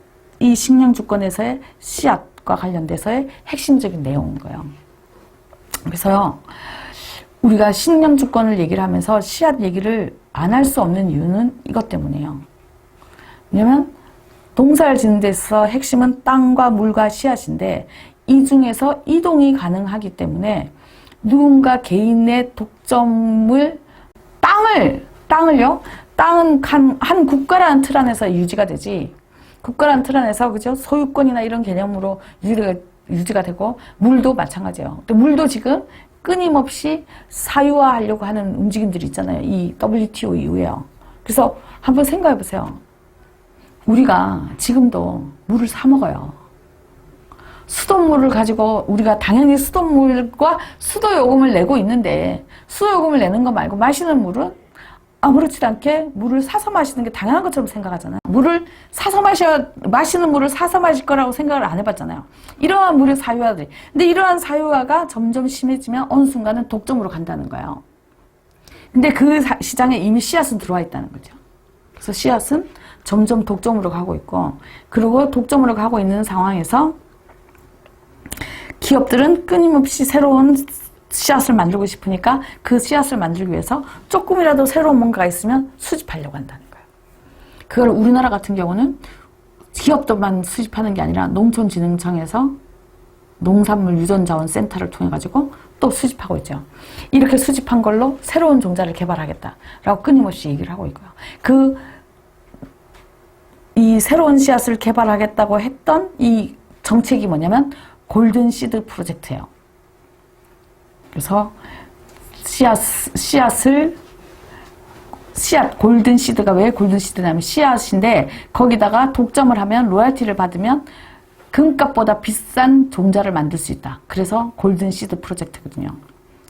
식량주권에서의 씨앗과 관련돼서의 핵심적인 내용인 거예요. 그래서요, 우리가 식량주권을 얘기를 하면서 씨앗 얘기를 안 할 수 없는 이유는 이것 때문이에요. 왜냐면 농사를 짓는 데서 핵심은 땅과 물과 씨앗인데 이 중에서 이동이 가능하기 때문에 누군가 개인의 독점을 땅을요? 땅은 한 국가라는 틀 안에서 유지가 되지. 국가라는 틀 안에서 그죠? 소유권이나 이런 개념으로 유지가 되고 물도 마찬가지예요. 근데 물도 지금 끊임없이 사유화하려고 하는 움직임들이 있잖아요. 이 WTO 이후에요. 그래서 한번 생각해 보세요. 우리가 지금도 물을 사 먹어요. 수돗물을 가지고 우리가 당연히 수돗물과 수도요금을 내고 있는데 수도요금을 내는 거 말고 마시는 물은 아무렇지 않게 물을 사서 마시는 게 당연한 것처럼 생각하잖아요. 마시는 물을 사서 마실 거라고 생각을 안 해봤잖아요. 이러한 물의 사유화들이. 근데 이러한 사유화가 점점 심해지면 어느 순간은 독점으로 간다는 거예요. 근데 그 시장에 이미 씨앗은 들어와 있다는 거죠. 그래서 씨앗은 점점 독점으로 가고 있고, 그리고 독점으로 가고 있는 상황에서 기업들은 끊임없이 새로운 씨앗을 만들고 싶으니까 그 씨앗을 만들기 위해서 조금이라도 새로운 뭔가가 있으면 수집하려고 한다는 거예요. 그걸 우리나라 같은 경우는 기업들만 수집하는 게 아니라 농촌진흥청에서 농산물 유전자원센터를 통해 가지고 또 수집하고 있죠. 이렇게 수집한 걸로 새로운 종자를 개발하겠다라고 끊임없이 얘기를 하고 있고요. 이 새로운 씨앗을 개발하겠다고 했던 이 정책이 뭐냐면 골든 씨드 프로젝트예요. 그래서 골든 씨드가 왜 골든 씨드냐면 씨앗인데 거기다가 독점을 하면 로열티를 받으면 금값보다 비싼 종자를 만들 수 있다. 그래서 골든 씨드 프로젝트거든요.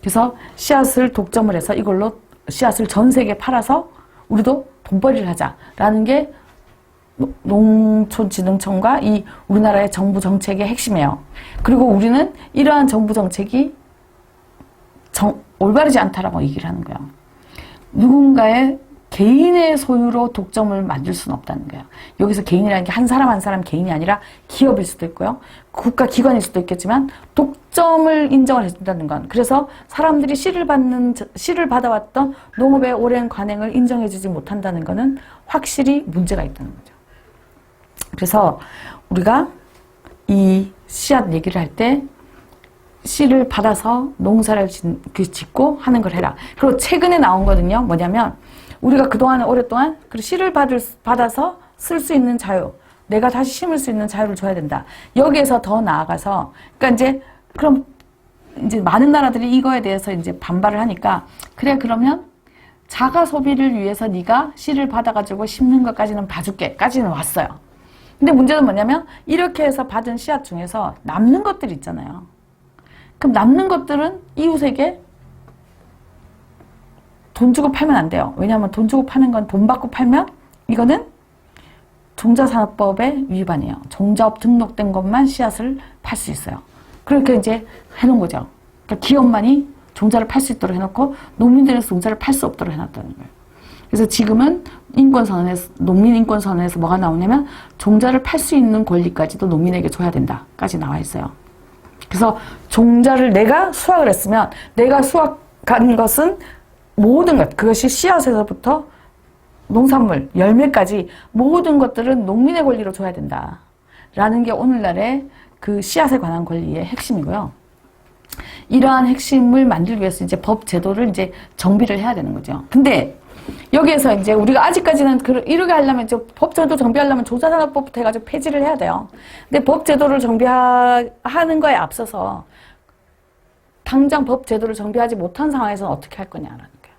그래서 씨앗을 독점을 해서 이걸로 씨앗을 전 세계에 팔아서 우리도 돈벌이를 하자라는 게 농촌진흥청과 이 우리나라의 정부 정책의 핵심이에요. 그리고 우리는 이러한 정부 정책이 올바르지 않다라고 얘기를 하는 거예요. 누군가의 개인의 소유로 독점을 만들 수는 없다는 거예요. 여기서 개인이라는 게 한 사람 한 사람 개인이 아니라 기업일 수도 있고요. 국가기관일 수도 있겠지만 독점을 인정을 해준다는 건, 그래서 사람들이 씨를 받아왔던 농업의 오랜 관행을 인정해주지 못한다는 것은 확실히 문제가 있다는 거죠. 그래서 우리가 이 씨앗 얘기를 할 때 씨를 받아서 농사를 짓고 하는 걸 해라. 그리고 최근에 나온 거는요, 뭐냐면 우리가 그동안 오랫동안 씨를 받아서 쓸 수 있는 자유, 내가 다시 심을 수 있는 자유를 줘야 된다. 여기에서 더 나아가서, 그러니까 이제 많은 나라들이 이거에 대해서 이제 반발을 하니까, 그래 그러면 자가 소비를 위해서 네가 씨를 받아가지고 심는 것까지는 봐줄게까지는 왔어요. 근데 문제는 뭐냐면 이렇게 해서 받은 씨앗 중에서 남는 것들이 있잖아요. 그럼 남는 것들은 이웃에게 돈 주고 팔면 안 돼요. 왜냐하면 돈 주고 파는 건 돈 받고 팔면 이거는 종자산업법의 위반이에요. 종자업 등록된 것만 씨앗을 팔 수 있어요. 그렇게 이제 해놓은 거죠. 그러니까 기업만이 종자를 팔 수 있도록 해놓고 농민들은 종자를 팔 수 없도록 해놨다는 거예요. 그래서 지금은 농민인권선언에서 뭐가 나오냐면 종자를 팔 수 있는 권리까지도 농민에게 줘야 된다까지 나와 있어요. 그래서 종자를 내가 수확을 했으면 내가 수확한 것은 모든 것, 그것이 씨앗에서부터 농산물, 열매까지 모든 것들은 농민의 권리로 줘야 된다라는 게 오늘날의 그 씨앗에 관한 권리의 핵심이고요. 이러한 핵심을 만들기 위해서 이제 법 제도를 이제 정비를 해야 되는 거죠. 근데 여기에서 이제 우리가 아직까지는 이렇게 하려면 이제 법 제도 정비하려면 종자산업법부터 해가지고 폐지를 해야 돼요. 근데 법 제도를 정비하는 거에 앞서서 당장 법 제도를 정비하지 못한 상황에서는 어떻게 할 거냐라는 거예요.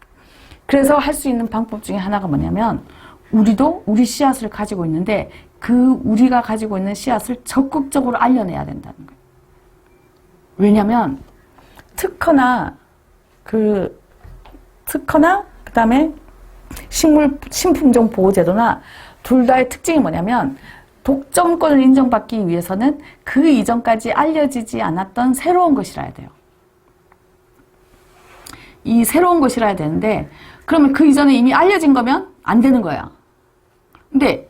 그래서 할 수 있는 방법 중에 하나가 뭐냐면 우리도 우리 씨앗을 가지고 있는데 그 우리가 가지고 있는 씨앗을 적극적으로 알려내야 된다는 거예요. 왜냐면 특허나 그다음에 신품종 보호제도나 둘 다의 특징이 뭐냐면 독점권을 인정받기 위해서는 그 이전까지 알려지지 않았던 새로운 것이라야 돼요. 이 새로운 것이라야 되는데 그러면 그 이전에 이미 알려진 거면 안 되는 거야. 근데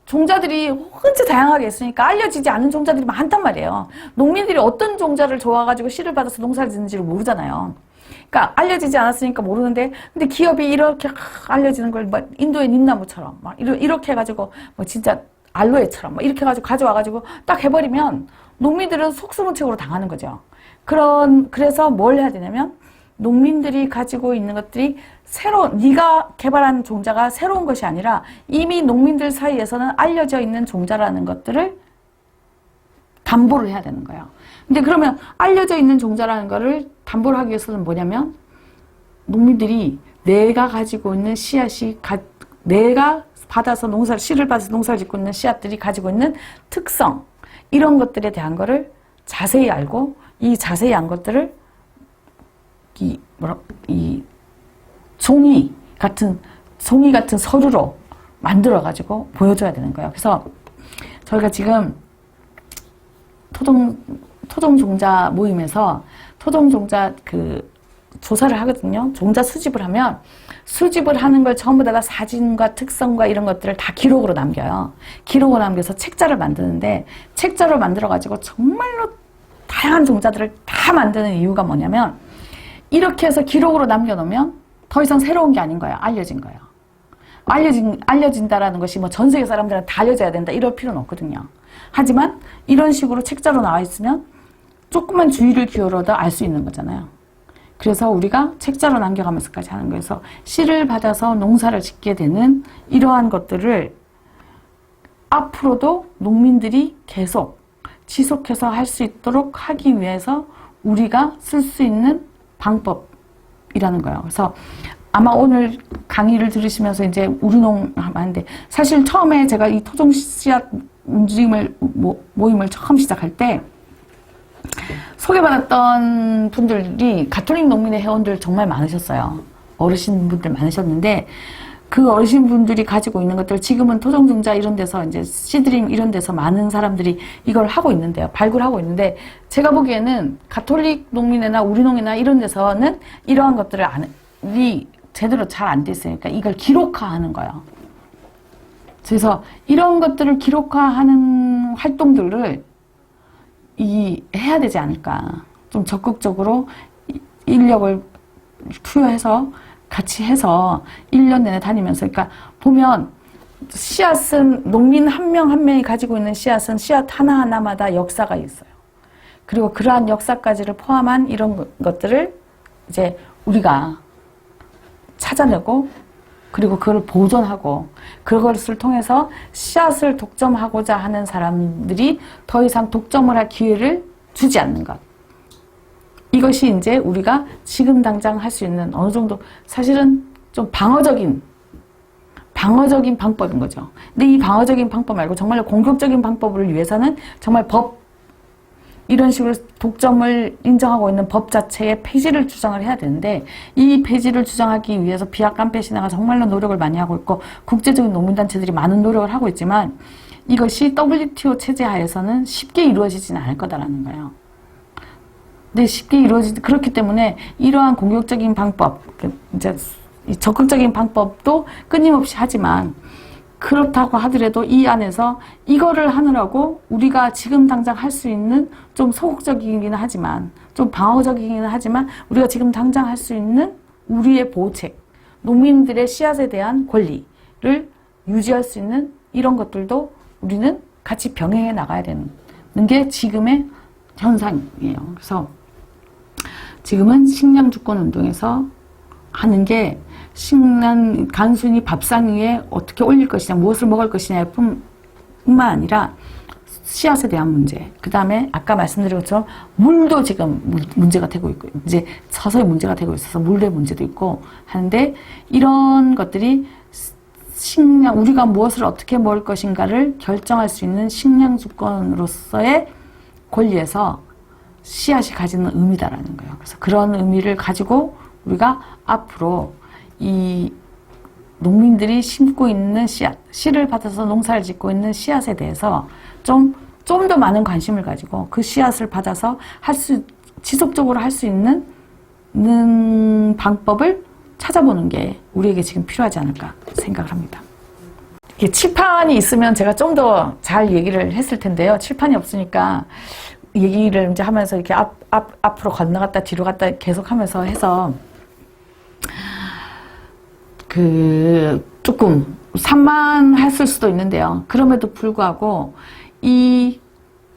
종자들이 혼자 다양하게 있으니까 알려지지 않은 종자들이 많단 말이에요. 농민들이 어떤 종자를 좋아가지고 씨를 받아서 농사를 짓는지를 모르잖아요. 그러니까 알려지지 않았으니까 모르는데 근데 기업이 이렇게 알려지는 걸 막 인도의 닌나무처럼 막 이렇게 해가지고 뭐 진짜 알로에처럼 막 이렇게 해가지고 가져와가지고 딱 해버리면 농민들은 속수무책으로 당하는 거죠. 그래서 뭘 해야 되냐면 농민들이 가지고 있는 것들이 네가 개발한 종자가 새로운 것이 아니라 이미 농민들 사이에서는 알려져 있는 종자라는 것들을 담보를 해야 되는 거예요. 근데 그러면 알려져 있는 종자라는 거를 담보를 하기 위해서는 뭐냐면 농민들이 내가 가지고 있는 씨앗이 내가 받아서 씨를 받아서 농사를 짓고 있는 씨앗들이 가지고 있는 특성 이런 것들에 대한 거를 자세히 알고 이 자세히 안 것들을 이 종이 같은 서류로 만들어 가지고 보여줘야 되는 거예요. 그래서 저희가 지금 토종종자 모임에서 토종종자 조사를 하거든요. 종자 수집을 하면 수집을 하는 걸 전부 다 사진과 특성과 이런 것들을 다 기록으로 남겨요. 기록으로 남겨서 책자를 만드는데 책자를 만들어 가지고 정말로 다양한 종자들을 다 만드는 이유가 뭐냐면 이렇게 해서 기록으로 남겨놓으면 더 이상 새로운 게 아닌 거예요. 알려진 거예요. 알려진다라는 것이 뭐 전 세계 사람들한테 다 알려져야 된다 이럴 필요는 없거든요. 하지만 이런 식으로 책자로 나와 있으면 조금만 주의를 기울여도 알 수 있는 거잖아요. 그래서 우리가 책자로 남겨가면서까지 하는 거여서 씨를 받아서 농사를 짓게 되는 이러한 것들을 앞으로도 농민들이 계속 지속해서 할 수 있도록 하기 위해서 우리가 쓸 수 있는 방법이라는 거예요. 그래서 아마 오늘 강의를 들으시면서 이제 우리농 하는데 사실 처음에 제가 이 토종 씨앗 모임을 처음 시작할 때 소개받았던 분들이 가톨릭 농민의 회원들 정말 많으셨어요. 어르신분들 많으셨는데 그 어르신분들이 가지고 있는 것들 지금은 토종종자 이런 데서 이제 시드림 이런 데서 많은 사람들이 이걸 하고 있는데요. 발굴하고 있는데 제가 보기에는 가톨릭 농민회나 우리농이나 이런 데서는 이러한 것들을 제대로 잘 안 돼 있어요. 그러니까 이걸 기록화하는 거예요. 그래서 이런 것들을 기록화하는 활동들을 해야 되지 않을까. 좀 적극적으로 인력을 투여해서 같이 해서 1년 내내 다니면서 그러니까 보면 씨앗은 농민 한 명 한 명이 가지고 있는 씨앗은 씨앗 하나하나마다 역사가 있어요. 그리고 그러한 역사까지를 포함한 이런 것들을 이제 우리가 찾아내고 그리고 그걸 보존하고 그것을 통해서 씨앗을 독점하고자 하는 사람들이 더 이상 독점을 할 기회를 주지 않는 것. 이것이 이제 우리가 지금 당장 할 수 있는 어느 정도 사실은 좀 방어적인 방법인 거죠. 근데 이 방어적인 방법 말고 정말로 공격적인 방법을 위해서는 정말 이런 식으로 독점을 인정하고 있는 법 자체의 폐지를 주장을 해야 되는데 이 폐지를 주장하기 위해서 비약간페시나가 정말로 노력을 많이 하고 있고 국제적인 농민단체들이 많은 노력을 하고 있지만 이것이 WTO 체제 하에서는 쉽게 이루어지지는 않을 거다라는 거예요. 근데 쉽게 그렇기 때문에 이러한 공격적인 방법, 이제 적극적인 방법도 끊임없이 하지만 그렇다고 하더라도 이 안에서 이거를 하느라고 우리가 지금 당장 할 수 있는 좀 소극적이긴 하지만 좀 방어적이긴 하지만 우리가 지금 당장 할 수 있는 우리의 보호책, 농민들의 씨앗에 대한 권리를 유지할 수 있는 이런 것들도 우리는 같이 병행해 나가야 되는 게 지금의 현상이에요. 그래서 지금은 식량 주권 운동에서 하는 게 식량 단순히 밥상 위에 어떻게 올릴 것이냐 무엇을 먹을 것이냐 뿐만 아니라 씨앗에 대한 문제, 그 다음에 아까 말씀드린 것처럼 물도 지금 문제가 되고 있고, 이제 서서히 문제가 되고 있어서 물의 문제도 있고 하는데, 이런 것들이 식량, 우리가 무엇을 어떻게 먹을 것인가를 결정할 수 있는 식량 주권으로서의 권리에서 씨앗이 가지는 의미다라는 거예요. 그래서 그런 의미를 가지고 우리가 앞으로 이 농민들이 심고 있는 씨앗, 씨를 받아서 농사를 짓고 있는 씨앗에 대해서 좀 더 많은 관심을 가지고 그 씨앗을 받아서 지속적으로 할 수 있는 방법을 찾아보는 게 우리에게 지금 필요하지 않을까 생각을 합니다. 이게 칠판이 있으면 제가 좀 더 잘 얘기를 했을 텐데요. 칠판이 없으니까 얘기를 이제 하면서 이렇게 앞으로 건너갔다 뒤로 갔다 계속 하면서 해서 조금 산만했을 수도 있는데요. 그럼에도 불구하고 이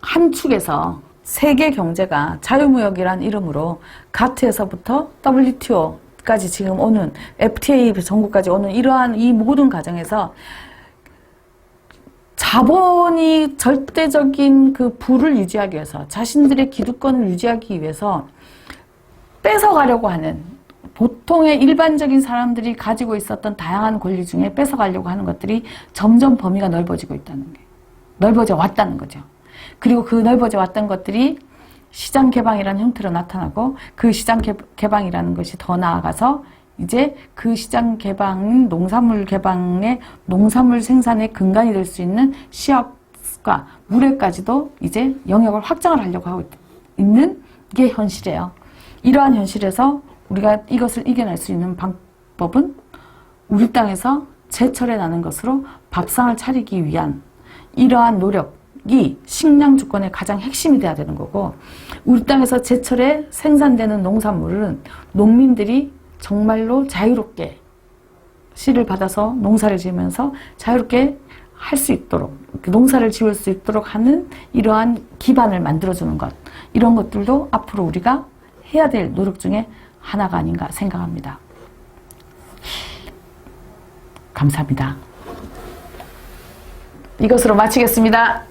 한 축에서 세계 경제가 자유무역이란 이름으로 가트에서부터 WTO까지 지금 오는 FTA 전국까지 오는 이러한 이 모든 과정에서 자본이 절대적인 그 부를 유지하기 위해서 자신들의 기득권을 유지하기 위해서 뺏어가려고 하는 보통의 일반적인 사람들이 가지고 있었던 다양한 권리 중에 뺏어가려고 하는 것들이 점점 범위가 넓어지고 있다는 게 넓어져 왔다는 거죠. 그리고 그 넓어져 왔던 것들이 시장 개방이라는 형태로 나타나고 그 시장 개방이라는 것이 더 나아가서 이제 그 시장 개방, 농산물 개방의 농산물 생산의 근간이 될 수 있는 씨앗과 물에까지도 이제 영역을 확장을 하려고 하고 있는 게 현실이에요. 이러한 현실에서 우리가 이것을 이겨낼 수 있는 방법은 우리 땅에서 제철에 나는 것으로 밥상을 차리기 위한 이러한 노력이 식량 주권의 가장 핵심이 돼야 되는 거고, 우리 땅에서 제철에 생산되는 농산물은 농민들이 정말로 자유롭게 씨를 받아서 농사를 지으면서 자유롭게 할 수 있도록, 농사를 지을 수 있도록 하는 이러한 기반을 만들어주는 것, 이런 것들도 앞으로 우리가 해야 될 노력 중에 하나가 아닌가 생각합니다. 감사합니다. 이것으로 마치겠습니다.